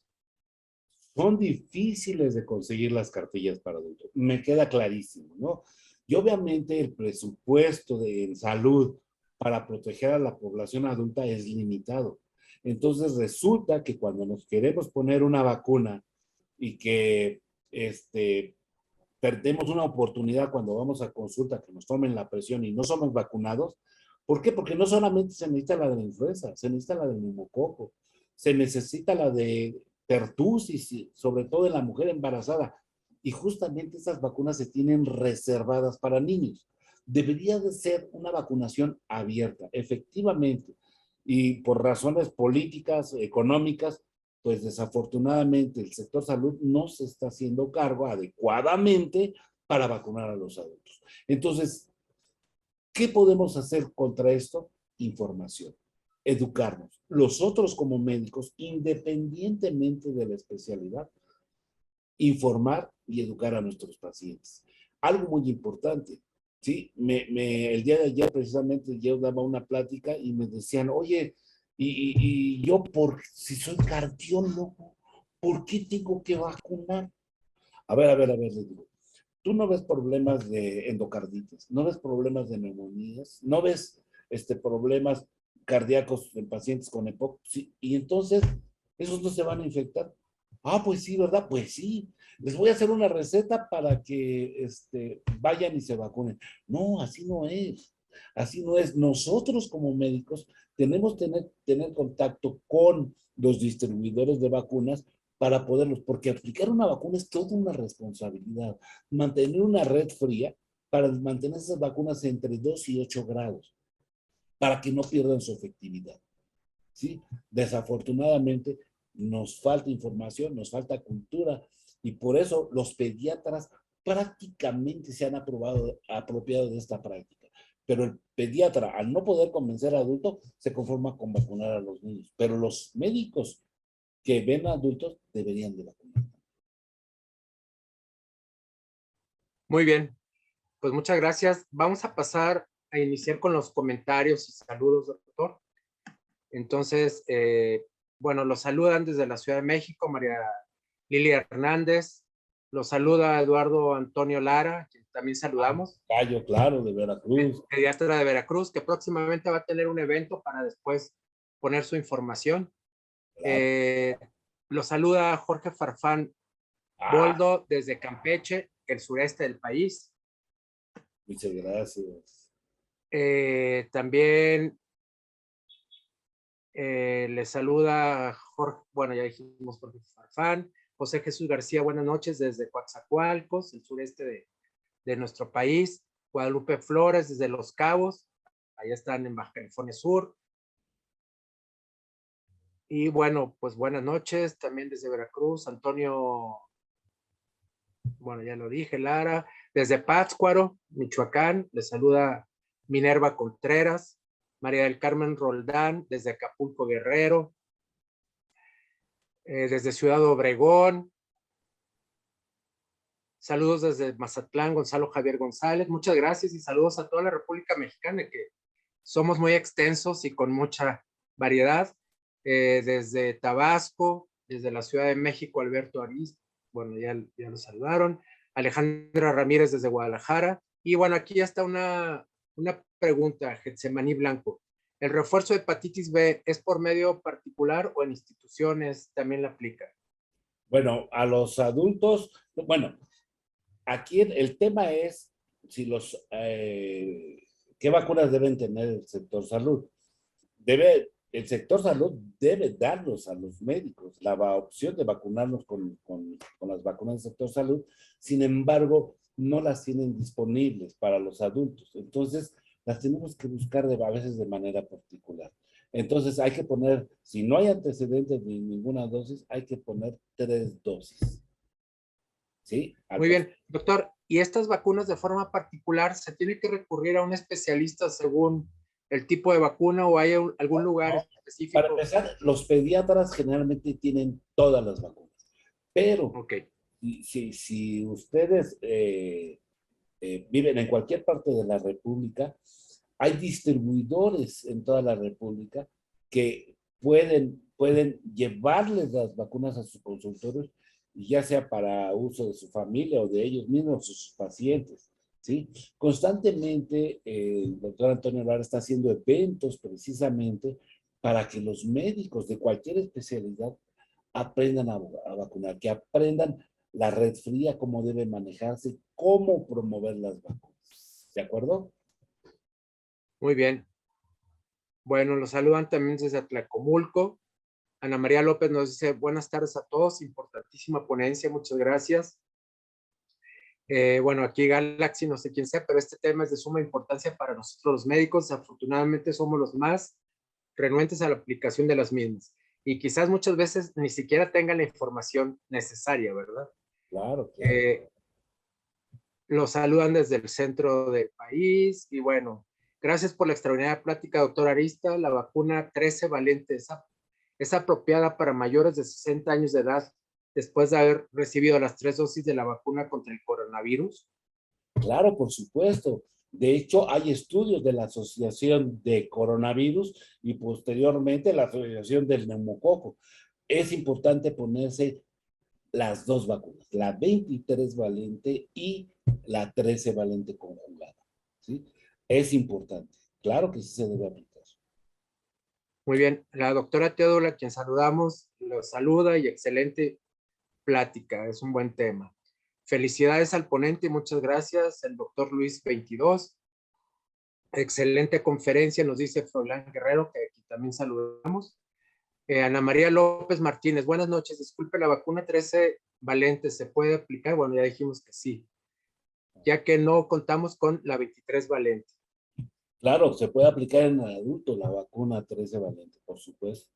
Son difíciles de conseguir las cartillas para adultos. Me queda clarísimo, ¿no? Y obviamente el presupuesto de salud para proteger a la población adulta es limitado. Entonces resulta que cuando nos queremos poner una vacuna y que perdemos una oportunidad cuando vamos a consulta que nos tomen la presión y no somos vacunados, ¿por qué? Porque no solamente se necesita la de la influenza, se necesita la del neumococo, se necesita la de pertussis, sobre todo en la mujer embarazada. Y justamente esas vacunas se tienen reservadas para niños. Debería de ser una vacunación abierta, efectivamente. Y por razones políticas, económicas, pues desafortunadamente el sector salud no se está haciendo cargo adecuadamente para vacunar a los adultos. Entonces, ¿qué podemos hacer contra esto? Información, educarnos. Nosotros como médicos, independientemente de la especialidad, informar y educar a nuestros pacientes. Algo muy importante, ¿sí? El día de ayer precisamente yo daba una plática y me decían, oye, y yo si soy cardiólogo, ¿por qué tengo que vacunar? A ver, les digo, tú no ves problemas de endocarditis, no ves problemas de neumonías, no ves problemas cardíacos en pacientes con EPOC, sí, y entonces esos no se van a infectar. Ah, pues sí, ¿verdad? Pues sí. les voy a hacer una receta para que vayan y se vacunen. No, así no es. Así no es. Nosotros como médicos tenemos que tener contacto con los distribuidores de vacunas para poderlos, porque aplicar una vacuna es toda una responsabilidad. Mantener una red fría para mantener esas vacunas entre 2 y 8 grados, para que no pierdan su efectividad. ¿Sí? Desafortunadamente, nos falta información, nos falta cultura, y por eso los pediatras prácticamente se han apropiado de esta práctica. Pero el pediatra, al no poder convencer al adulto, se conforma con vacunar a los niños. Pero los médicos que ven a adultos deberían de vacunar. Muy bien, pues muchas gracias. Vamos a pasar a iniciar con los comentarios y saludos, doctor. Entonces, bueno, los saludan desde la Ciudad de México, María Lilia Hernández. Los saluda Eduardo Antonio Lara, que también saludamos. Gallo, claro, de Veracruz. Pediatra de Veracruz, que próximamente va a tener un evento para después poner su información. Claro. Los saluda Jorge Farfán Boldo desde Campeche, el sureste del país. Muchas gracias. También les saluda Jorge, bueno, ya dijimos Jorge Farfán. José Jesús García, buenas noches desde Coatzacoalcos, el sureste de nuestro país. Guadalupe Flores desde Los Cabos, allá están en Baja California Sur. Y bueno, pues buenas noches también desde Veracruz. Antonio, bueno, ya lo dije, Lara. Desde Pátzcuaro, Michoacán, les saluda Minerva Contreras. María del Carmen Roldán, desde Acapulco, Guerrero. Desde Ciudad Obregón. Saludos desde Mazatlán, Gonzalo Javier González. Muchas gracias y saludos a toda la República Mexicana, que somos muy extensos y con mucha variedad. Desde Tabasco, desde la Ciudad de México, Alberto Ariz, bueno, ya lo saludaron. Alejandra Ramírez desde Guadalajara. Y bueno, aquí ya está una pregunta, Getsemaní Blanco. ¿El refuerzo de hepatitis B es por medio particular o en instituciones también la aplica? Bueno, a los adultos, bueno, aquí el tema es si qué vacunas deben tener el sector salud. El sector salud debe darlos a los médicos la opción de vacunarnos con las vacunas del sector salud. Sin embargo, no las tienen disponibles para los adultos. Entonces, las tenemos que buscar a veces de manera particular. Entonces, hay que poner, si no hay antecedentes de ninguna dosis, hay que poner 3 dosis. ¿Sí? Muy bien, doctor. ¿Y estas vacunas de forma particular se tiene que recurrir a un especialista según el tipo de vacuna o hay algún lugar específico? Para empezar, los pediatras generalmente tienen todas las vacunas, pero okay, si ustedes viven en cualquier parte de la República, hay distribuidores en toda la República que pueden llevarles las vacunas a sus consultorios, ya sea para uso de su familia o de ellos mismos, sus pacientes. ¿Sí? Constantemente el doctor Antonio Lara está haciendo eventos precisamente para que los médicos de cualquier especialidad aprendan a vacunar, que aprendan la red fría, cómo debe manejarse, cómo promover las vacunas. ¿De acuerdo? Muy bien. Bueno, los saludan también desde Atlacomulco. Ana María López nos dice, buenas tardes a todos, importantísima ponencia, muchas gracias. Bueno, aquí Galaxy, no sé quién sea, pero este tema es de suma importancia para nosotros los médicos. Afortunadamente somos los más renuentes a la aplicación de las mismas. Y quizás muchas veces ni siquiera tengan la información necesaria, ¿verdad? Claro, claro. Los saludan desde el centro del país. Y bueno, gracias por la extraordinaria plática, doctor Arista. La vacuna 13 valente es apropiada para mayores de 60 años de edad después de haber recibido las 3 dosis de la vacuna contra el coronavirus. Claro, por supuesto. De hecho, hay estudios de la Asociación de Coronavirus y posteriormente la Asociación del Neumococo. Es importante ponerse las 2 vacunas, la 23 valente y la 13 valente conjugada. ¿Sí? Es importante. Claro que sí se debe aplicar. Muy bien. La doctora Teodola, quien saludamos, los saluda y excelente plática, es un buen tema. Felicidades al ponente y muchas gracias, el doctor Luis 22. Excelente conferencia, nos dice Froilán Guerrero, que aquí también saludamos. Ana María López Martínez, buenas noches. Disculpe, ¿la vacuna 13 valente se puede aplicar? Bueno, ya dijimos que sí, ya que no contamos con la 23 valente. Claro, se puede aplicar en adulto la vacuna 13 valente, por supuesto.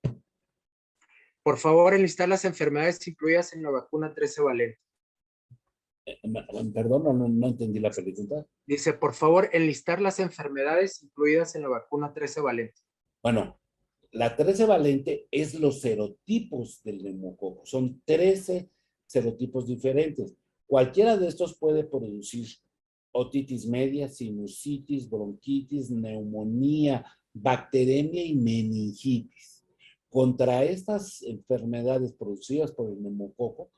Por favor, enlistar las enfermedades incluidas en la vacuna 13 valente. Perdón, no entendí la pregunta. Dice, por favor, enlistar las enfermedades incluidas en la vacuna 13 valente. Bueno, la 13 valente es los serotipos del neumococo. Son 13 serotipos diferentes. Cualquiera de estos puede producir otitis media, sinusitis, bronquitis, neumonía, bacteremia y meningitis. Contra estas enfermedades producidas por el neumococo,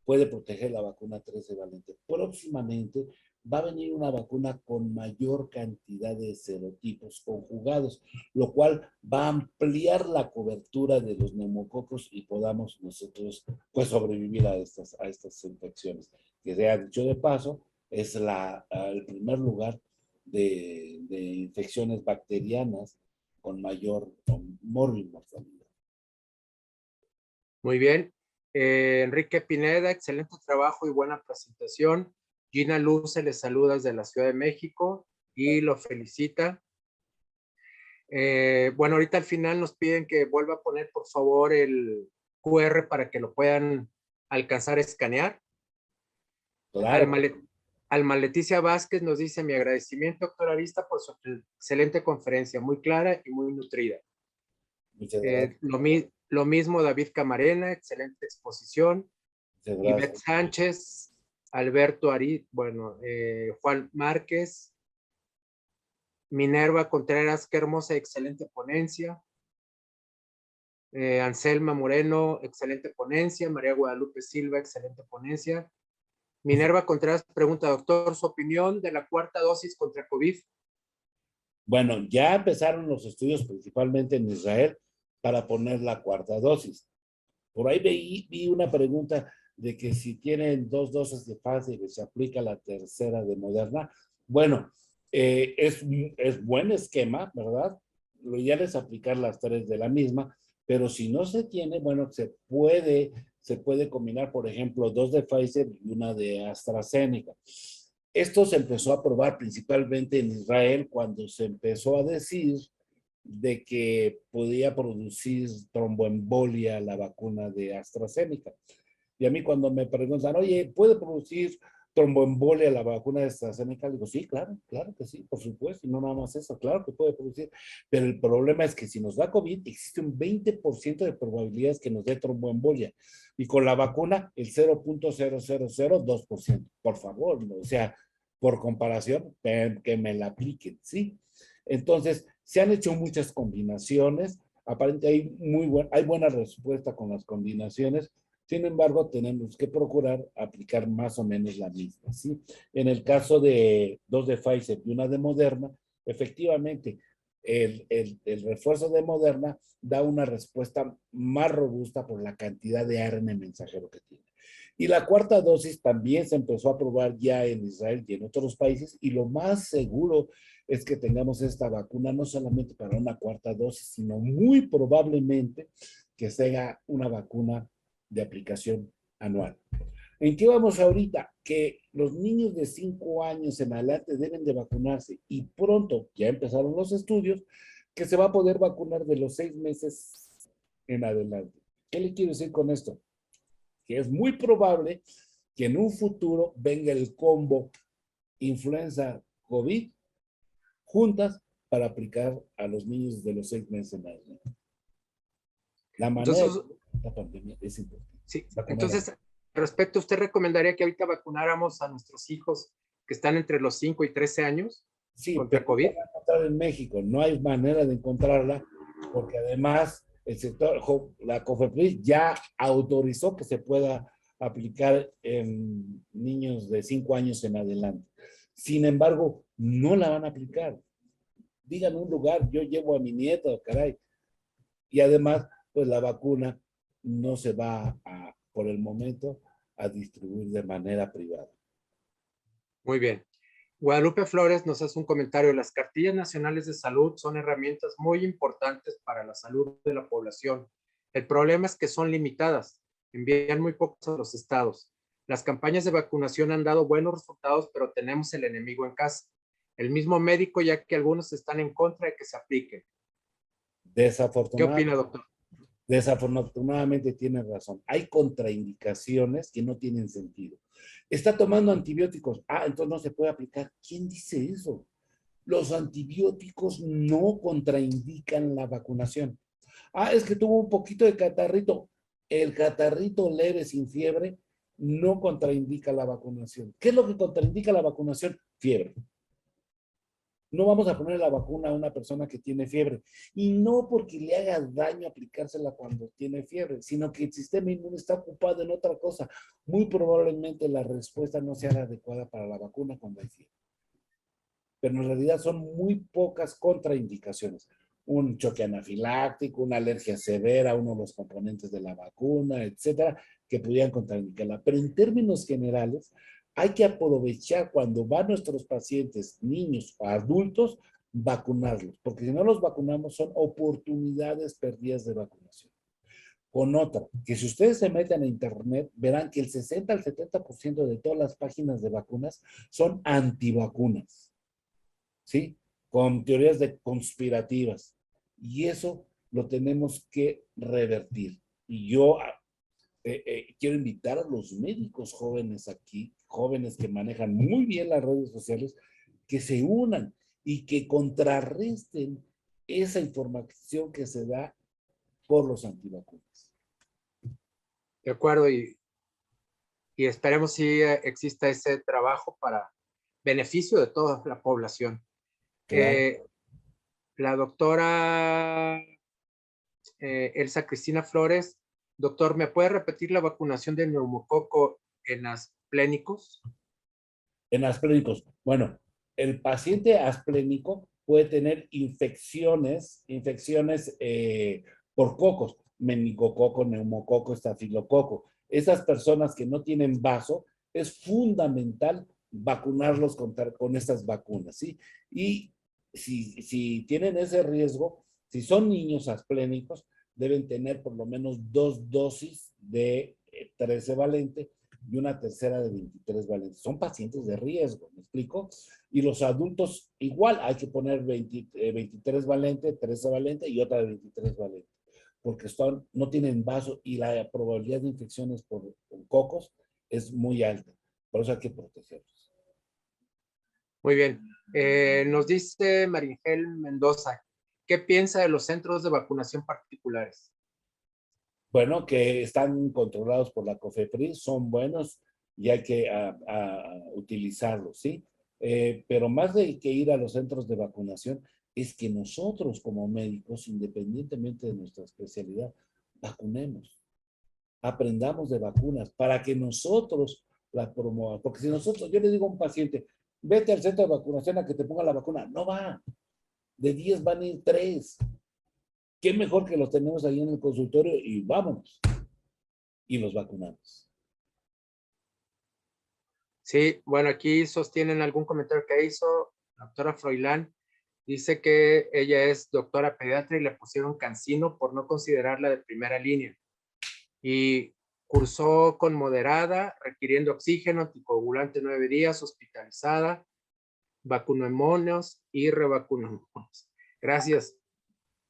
puede proteger la vacuna 13 valente. Próximamente va a venir una vacuna con mayor cantidad de serotipos conjugados, lo cual va a ampliar la cobertura de los neumococos y podamos nosotros pues sobrevivir a estas infecciones. Que sea dicho de paso, es el primer lugar de infecciones bacterianas con mayor mortalidad. Muy bien. Enrique Pineda, excelente trabajo y buena presentación. Gina Luz se les saluda desde la Ciudad de México y lo felicita. Bueno, ahorita al final nos piden que vuelva a poner por favor el QR para que lo puedan alcanzar a escanear. Claro. Alma Leticia Vázquez nos dice mi agradecimiento, doctor Arista, por su excelente conferencia, muy clara y muy nutrida. Muchas gracias. Lo mismo David Camarena, excelente exposición. Ivette Sánchez, Alberto Ari, bueno, Juan Márquez, Minerva Contreras, qué hermosa, excelente ponencia. Anselma Moreno, excelente ponencia. María Guadalupe Silva, excelente ponencia. Minerva Contreras pregunta, doctor, su opinión de la cuarta dosis contra COVID. Bueno, ya empezaron los estudios principalmente en Israel para poner la cuarta dosis. Por ahí vi una pregunta de que si tienen 2 dosis de Pfizer y se aplica la tercera de Moderna. Bueno, es buen esquema, ¿verdad? Lo ideal es aplicar las 3 de la misma, pero si no se tiene, bueno, se puede combinar, por ejemplo, 2 de Pfizer y una de AstraZeneca. Esto se empezó a probar principalmente en Israel cuando se empezó a decir de que podía producir tromboembolia la vacuna de AstraZeneca. Y a mí cuando me preguntan, oye, ¿puede producir tromboembolia la vacuna de AstraZeneca? Digo, sí, claro que sí, por supuesto, y no nada más eso, claro que puede producir, pero el problema es que si nos da COVID, existe un 20% de probabilidades que nos dé tromboembolia, y con la vacuna el 0.0002%, por favor, ¿no? O sea, por comparación, que me la apliquen, ¿sí? Entonces, se han hecho muchas combinaciones, aparentemente hay buena respuesta con las combinaciones. Sin embargo, tenemos que procurar aplicar más o menos la misma, ¿sí? En el caso de 2 de Pfizer y una de Moderna, efectivamente, el refuerzo de Moderna da una respuesta más robusta por la cantidad de ARN mensajero que tiene. Y la cuarta dosis también se empezó a probar ya en Israel y en otros países, y lo más seguro es que tengamos esta vacuna no solamente para una cuarta dosis, sino muy probablemente que sea una vacuna de aplicación anual. ¿En qué vamos ahorita? Que los niños de 5 años en adelante deben de vacunarse, y pronto, ya empezaron los estudios, que se va a poder vacunar de los 6 meses en adelante. ¿Qué le quiero decir con esto? Que es muy probable que en un futuro venga el combo influenza COVID juntas para aplicar a los niños de los 6 meses en adelante. La manera de la pandemia es importante. Sí, entonces, respecto, ¿usted recomendaría que ahorita vacunáramos a nuestros hijos que están entre los 5 y 13 años contra COVID? No va a encontrar en México, no hay manera de encontrarla, porque además el sector, la COFEPRIS ya autorizó que se pueda aplicar en niños de 5 años en adelante. Sin embargo, no la van a aplicar. Díganme un lugar, yo llevo a mi nieto, caray. Y además, pues la vacuna no se va por el momento a distribuir de manera privada. Muy bien. Guadalupe Flores nos hace un comentario. Las cartillas nacionales de salud son herramientas muy importantes para la salud de la población. El problema es que son limitadas. Envían muy pocos a los estados. Las campañas de vacunación han dado buenos resultados, pero tenemos el enemigo en casa. El mismo médico, ya que algunos están en contra de que se apliquen. ¿Qué opina, doctor? Desafortunadamente tiene razón. Hay contraindicaciones que no tienen sentido. Está tomando antibióticos. Ah, entonces no se puede aplicar. ¿Quién dice eso? Los antibióticos no contraindican la vacunación. Ah, es que tuvo un poquito de catarrito. El catarrito leve sin fiebre no contraindica la vacunación. ¿Qué es lo que contraindica la vacunación? Fiebre. No vamos a poner la vacuna a una persona que tiene fiebre. Y no porque le haga daño aplicársela cuando tiene fiebre, sino que el sistema inmune está ocupado en otra cosa. Muy probablemente la respuesta no sea la adecuada para la vacuna cuando hay fiebre. Pero en realidad son muy pocas contraindicaciones. Un choque anafiláctico, una alergia severa a uno de los componentes de la vacuna, etcétera, que pudieran contraindicarla. Pero en términos generales, hay que aprovechar cuando van nuestros pacientes, niños o adultos, vacunarlos, porque si no los vacunamos son oportunidades perdidas de vacunación. Con otra, que si ustedes se meten a internet, verán que el 60 al 70% de todas las páginas de vacunas son antivacunas, ¿sí? Con teorías conspirativas. Y eso lo tenemos que revertir. Y yo quiero invitar a los médicos jóvenes aquí, jóvenes que manejan muy bien las redes sociales, que se unan y que contrarresten esa información que se da por los antivacunas. De acuerdo, y esperemos si exista ese trabajo para beneficio de toda la población. Claro. La doctora Elsa Cristina Flores, doctor, ¿me puede repetir la vacunación del neumococo en asplénicos? En asplénicos. Bueno, el paciente asplénico puede tener infecciones por cocos, meningococo, neumococo, estafilococo. Esas personas que no tienen vaso, es fundamental vacunarlos con estas vacunas, ¿sí? Y si tienen ese riesgo, si son niños asplénicos, deben tener por lo menos 2 dosis de 13 valente y una tercera de 23 valentes. Son pacientes de riesgo, ¿me explico? Y los adultos igual hay que poner 23 valente, 13 valente y otra de 23 valente, porque no tienen vaso y la probabilidad de infecciones por cocos es muy alta. Por eso hay que protegerlos. Muy bien. Nos dice Maringel Mendoza, ¿qué piensa de los centros de vacunación particulares? Bueno, que están controlados por la COFEPRIS, son buenos y hay que utilizarlos, ¿sí? Pero más de que ir a los centros de vacunación, es que nosotros como médicos, independientemente de nuestra especialidad, vacunemos, aprendamos de vacunas para que nosotros las promovamos. Porque si nosotros, yo le digo a un paciente, vete al centro de vacunación a que te ponga la vacuna, no va. De 10 van a ir 3. Qué mejor que los tenemos ahí en el consultorio y vámonos. Y los vacunamos. Sí, bueno, aquí sostienen algún comentario que hizo la doctora Froilán. Dice que ella es doctora pediatra y le pusieron Cancino por no considerarla de primera línea. Y cursó con moderada, requiriendo oxígeno, anticoagulante 9 días, hospitalizada, vacunó monos y revacunó. Gracias.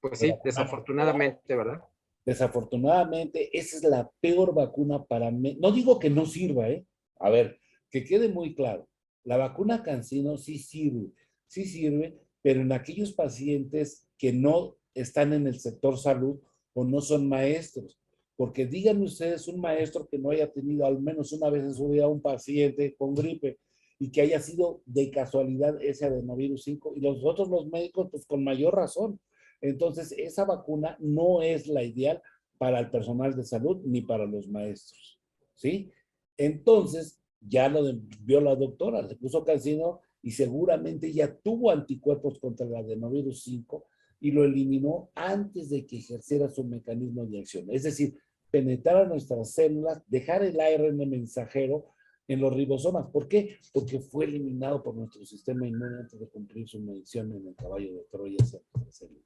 Pues sí, desafortunadamente, ¿verdad? Desafortunadamente, esa es la peor vacuna para mí. No digo que no sirva, ¿eh? A ver, que quede muy claro. La vacuna Cancino sí sirve, pero en aquellos pacientes que no están en el sector salud o no son maestros. Porque díganme ustedes un maestro que no haya tenido al menos una vez en su vida un paciente con gripe y que haya sido de casualidad ese adenovirus 5 y los otros, los médicos, pues con mayor razón. Entonces, esa vacuna no es la ideal para el personal de salud ni para los maestros, ¿sí? Entonces, ya lo vio la doctora, le puso Cancino y seguramente ya tuvo anticuerpos contra el adenovirus 5 y lo eliminó antes de que ejerciera su mecanismo de acción. Es decir, penetrar a nuestras células, dejar el ARN mensajero en los ribosomas. ¿Por qué? Porque fue eliminado por nuestro sistema inmune antes de cumplir su misión en el caballo de Troya hacia nuestras células.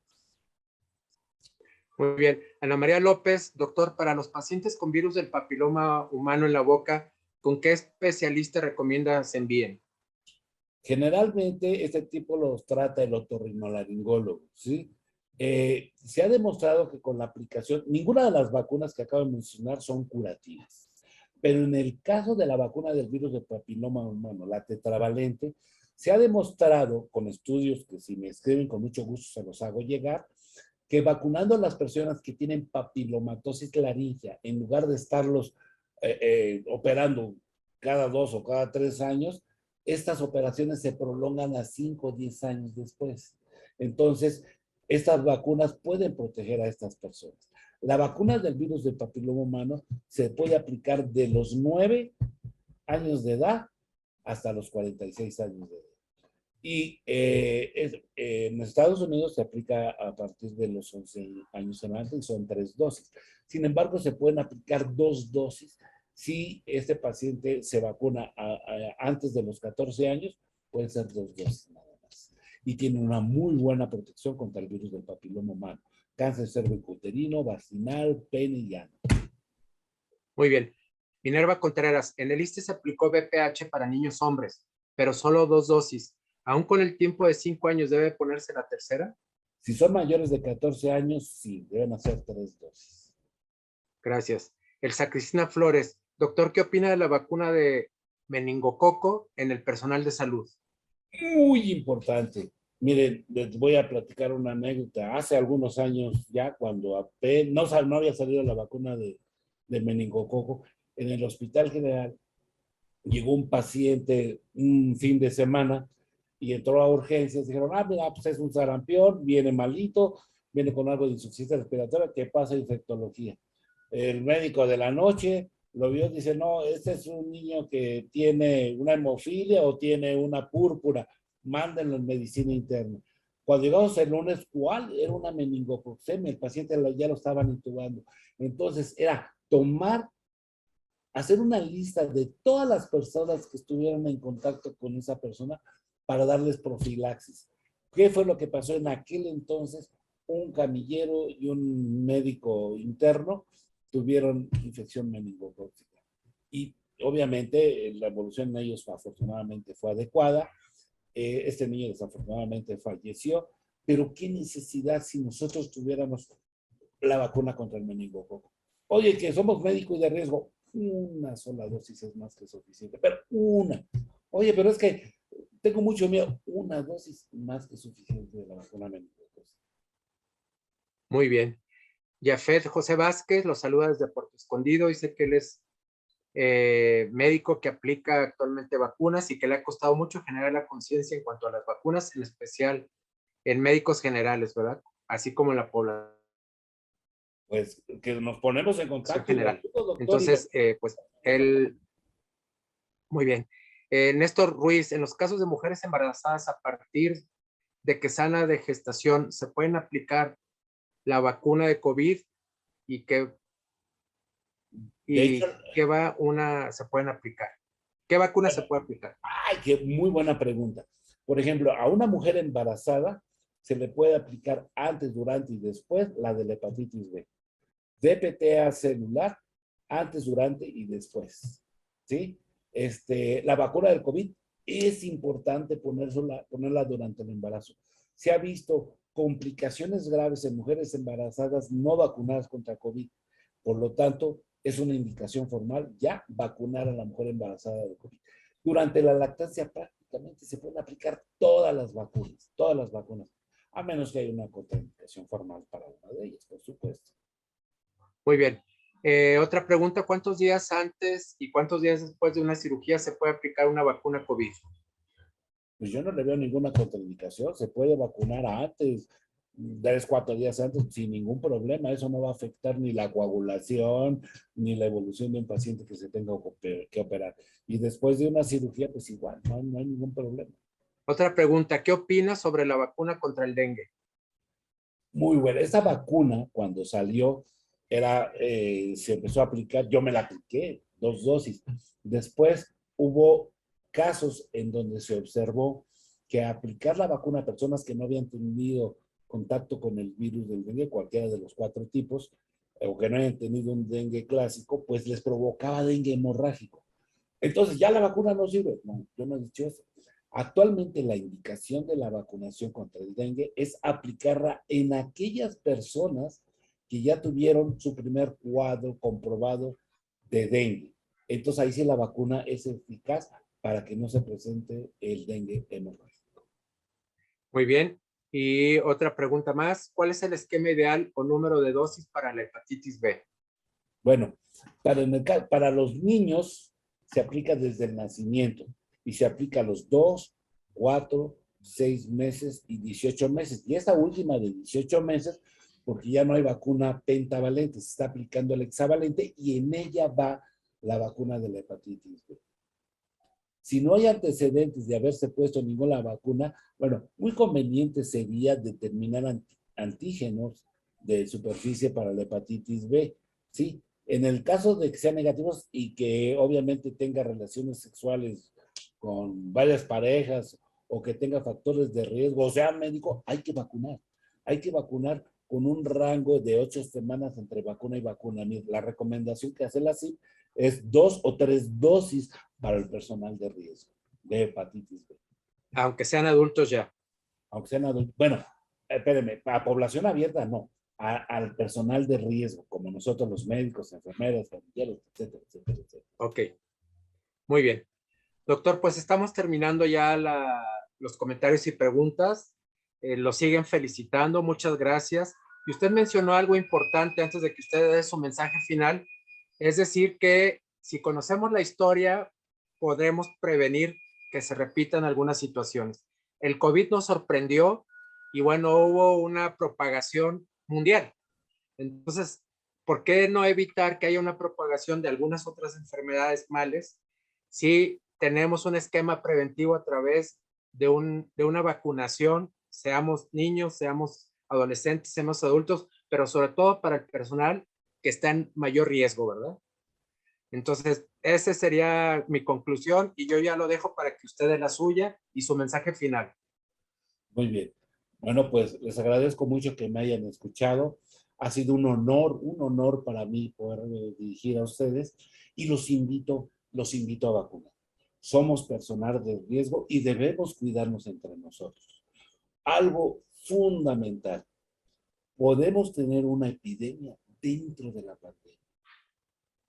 Muy bien. Ana María López, doctor, para los pacientes con virus del papiloma humano en la boca, ¿con qué especialista recomienda se envíen? Generalmente este tipo los trata el otorrinolaringólogo, ¿sí? Se ha demostrado que con la aplicación, ninguna de las vacunas que acabo de mencionar son curativas, pero en el caso de la vacuna del virus del papiloma humano, la tetravalente, se ha demostrado con estudios que si me escriben con mucho gusto se los hago llegar, que vacunando a las personas que tienen papilomatosis laringea, en lugar de estarlos operando cada 2 o cada 3 años, estas operaciones se prolongan a 5 o 10 años después. Entonces, estas vacunas pueden proteger a estas personas. La vacuna del virus del papiloma humano se puede aplicar de los 9 años de edad hasta los 46 años de edad. Y en Estados Unidos se aplica a partir de los 11 años en adelante y son 3 dosis. Sin embargo, se pueden aplicar 2 dosis. Si este paciente se vacuna antes de los 14 años, pueden ser 2 dosis nada más. Y tiene una muy buena protección contra el virus del papiloma humano. Cáncer cervicuterino, vaginal, pene y ano. Muy bien. Minerva Contreras, en el ISSSTE se aplicó BPH para niños hombres, pero solo 2 dosis. ¿Aún con el tiempo de 5 años debe ponerse la tercera? Si son mayores de 14 años, sí, deben hacer 3 dosis. Gracias. Elsa Cristina Flores, doctor, ¿qué opina de la vacuna de meningococo en el personal de salud? Muy importante. Miren, les voy a platicar una anécdota. Hace algunos años ya, cuando apenas no había salido la vacuna de meningococo, en el Hospital General llegó un paciente un fin de semana y entró a urgencias. Dijeron, mira, pues es un sarampión, viene malito, viene con algo de insuficiencia respiratoria, ¿qué pasa? Infectología. El médico de la noche lo vio y dice, no, este es un niño que tiene una hemofilia o tiene una púrpura, mándenlo en medicina interna. Cuando llegamos el lunes, ¿cuál? Era una meningococcemia, el paciente ya lo estaban intubando. Entonces, era hacer una lista de todas las personas que estuvieron en contacto con esa persona para darles profilaxis. ¿Qué fue lo que pasó en aquel entonces? Un camillero y un médico interno tuvieron infección meningocócica. Y obviamente la evolución en ellos afortunadamente fue adecuada. Este niño desafortunadamente falleció, pero qué necesidad si nosotros tuviéramos la vacuna contra el meningococo. Oye, que somos médicos de riesgo, una sola dosis es más que suficiente, pero una. Oye, pero es que tengo mucho miedo, una dosis más que suficiente de la vacuna meningococo. Muy bien. Yafet José Vázquez los saluda desde Puerto Escondido. Dice que él es médico que aplica actualmente vacunas y que le ha costado mucho generar la conciencia en cuanto a las vacunas, en especial en médicos generales, ¿verdad? Así como en la población Pues que nos ponemos en contacto y general. ayudo, doctor. Entonces, pues él, muy bien. Néstor Ruiz, en los casos de mujeres embarazadas a partir de que sana de gestación, ¿se pueden aplicar la vacuna de COVID y qué se pueden aplicar? ¿Qué vacuna se puede aplicar? Ay, qué muy buena pregunta. Por ejemplo, a una mujer embarazada se le puede aplicar antes, durante y después la de la hepatitis B. DPTA celular, antes, durante y después. ¿Sí? La vacuna del COVID es importante ponerla durante el embarazo. Se ha visto complicaciones graves en mujeres embarazadas no vacunadas contra COVID. Por lo tanto, es una indicación formal ya vacunar a la mujer embarazada de COVID. Durante la lactancia prácticamente se pueden aplicar todas las vacunas, a menos que haya una contraindicación formal para una de ellas, por supuesto. Muy bien. Otra pregunta, ¿cuántos días antes y cuántos días después de una cirugía se puede aplicar una vacuna COVID? Pues yo no le veo ninguna contraindicación, se puede vacunar antes, 3, 4 días antes, sin ningún problema. Eso no va a afectar ni la coagulación, ni la evolución de un paciente que se tenga que operar. Y después de una cirugía, pues igual, no hay ningún problema. Otra pregunta, ¿qué opinas sobre la vacuna contra el dengue? Muy buena. Esta vacuna, cuando salió, se empezó a aplicar, yo me la apliqué, 2 dosis. Después hubo casos en donde se observó que aplicar la vacuna a personas que no habían tenido contacto con el virus del dengue, cualquiera de los 4 tipos, o que no hayan tenido un dengue clásico, pues les provocaba dengue hemorrágico. Entonces, ya la vacuna no sirve. No, yo no he dicho eso. Actualmente la indicación de la vacunación contra el dengue es aplicarla en aquellas personas que ya tuvieron su primer cuadro comprobado de dengue. Entonces ahí sí la vacuna es eficaz para que no se presente el dengue hemorrágico. Muy bien. Y otra pregunta más. ¿Cuál es el esquema ideal o número de dosis para la hepatitis B? Bueno, para los niños se aplica desde el nacimiento y se aplica a los 2, 4, 6 meses y 18 meses. Y esta última de 18 meses, porque ya no hay vacuna pentavalente, se está aplicando el hexavalente y en ella va la vacuna de la hepatitis B. Si no hay antecedentes de haberse puesto ninguna vacuna, bueno, muy conveniente sería determinar antígenos de superficie para la hepatitis B, ¿sí? En el caso de que sean negativos y que obviamente tenga relaciones sexuales con varias parejas o que tenga factores de riesgo, o sea, médico, hay que vacunar. Hay que vacunar con un rango de 8 semanas entre vacuna y vacuna. La recomendación que hace la CIP es 2 o 3 dosis para el personal de riesgo de hepatitis B. Aunque sean adultos ya. Aunque sean adultos. Bueno, espérenme, a población abierta no. Al personal de riesgo, como nosotros los médicos, enfermeras, familiares, etcétera, etcétera, etcétera. Ok, muy bien. Doctor, pues estamos terminando ya los comentarios y preguntas. Lo siguen felicitando, muchas gracias. Y usted mencionó algo importante antes de que usted dé su mensaje final, es decir, que si conocemos la historia, podremos prevenir que se repitan algunas situaciones. El COVID nos sorprendió y bueno, hubo una propagación mundial. Entonces, ¿por qué no evitar que haya una propagación de algunas otras enfermedades males si tenemos un esquema preventivo a través de una vacunación, seamos niños, seamos adolescentes, seamos adultos, pero sobre todo para el personal que está en mayor riesgo, ¿verdad? Entonces, esa sería mi conclusión y yo ya lo dejo para que usted dé la suya y su mensaje final. Muy bien. Bueno, pues les agradezco mucho que me hayan escuchado. Ha sido un honor para mí poder dirigir a ustedes y los invito a vacunar. Somos personal de riesgo y debemos cuidarnos entre nosotros. Algo fundamental, podemos tener una epidemia dentro de la pandemia,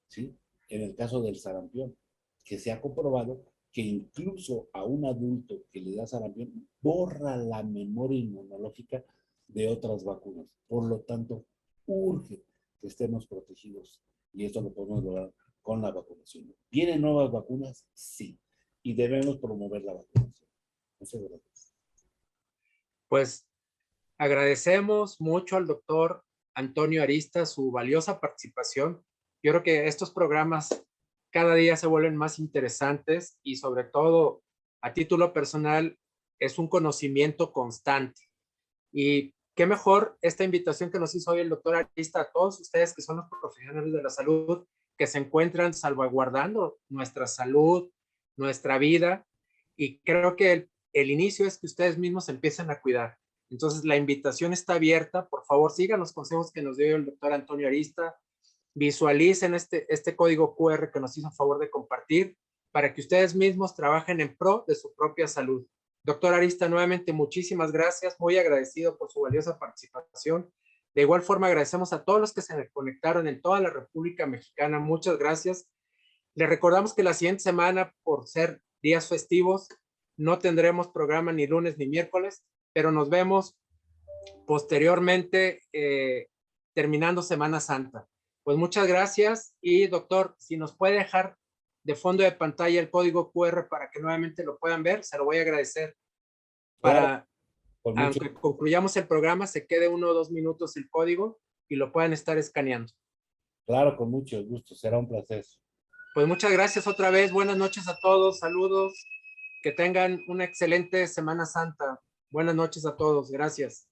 ¿sí? En el caso del sarampión, que se ha comprobado que incluso a un adulto que le da sarampión borra la memoria inmunológica de otras vacunas. Por lo tanto, urge que estemos protegidos y esto lo podemos lograr con la vacunación. ¿Vienen nuevas vacunas? Sí. Y debemos promover la vacunación. Muchas gracias. Pues agradecemos mucho al doctor Antonio Arista su valiosa participación. Yo creo que estos programas cada día se vuelven más interesantes y sobre todo a título personal es un conocimiento constante. Y qué mejor esta invitación que nos hizo hoy el doctor Arista a todos ustedes que son los profesionales de la salud que se encuentran salvaguardando nuestra salud, nuestra vida. Y creo que el inicio es que ustedes mismos empiecen a cuidar. Entonces, la invitación está abierta. Por favor, sigan los consejos que nos dio el doctor Antonio Arista. Visualicen este código QR que nos hizo favor de compartir para que ustedes mismos trabajen en pro de su propia salud. Doctor Arista, nuevamente muchísimas gracias. Muy agradecido por su valiosa participación. De igual forma, agradecemos a todos los que se conectaron en toda la República Mexicana. Muchas gracias. Les recordamos que la siguiente semana, por ser días festivos, no tendremos programa ni lunes ni miércoles, pero nos vemos posteriormente terminando Semana Santa. Pues muchas gracias y doctor, si nos puede dejar de fondo de pantalla el código QR para que nuevamente lo puedan ver, se lo voy a agradecer. Para, claro, aunque concluyamos el programa, se quede 1 o 2 minutos el código y lo puedan estar escaneando. Claro, con mucho gusto, será un placer. Pues muchas gracias otra vez, buenas noches a todos, saludos, que tengan una excelente Semana Santa. Buenas noches a todos, gracias.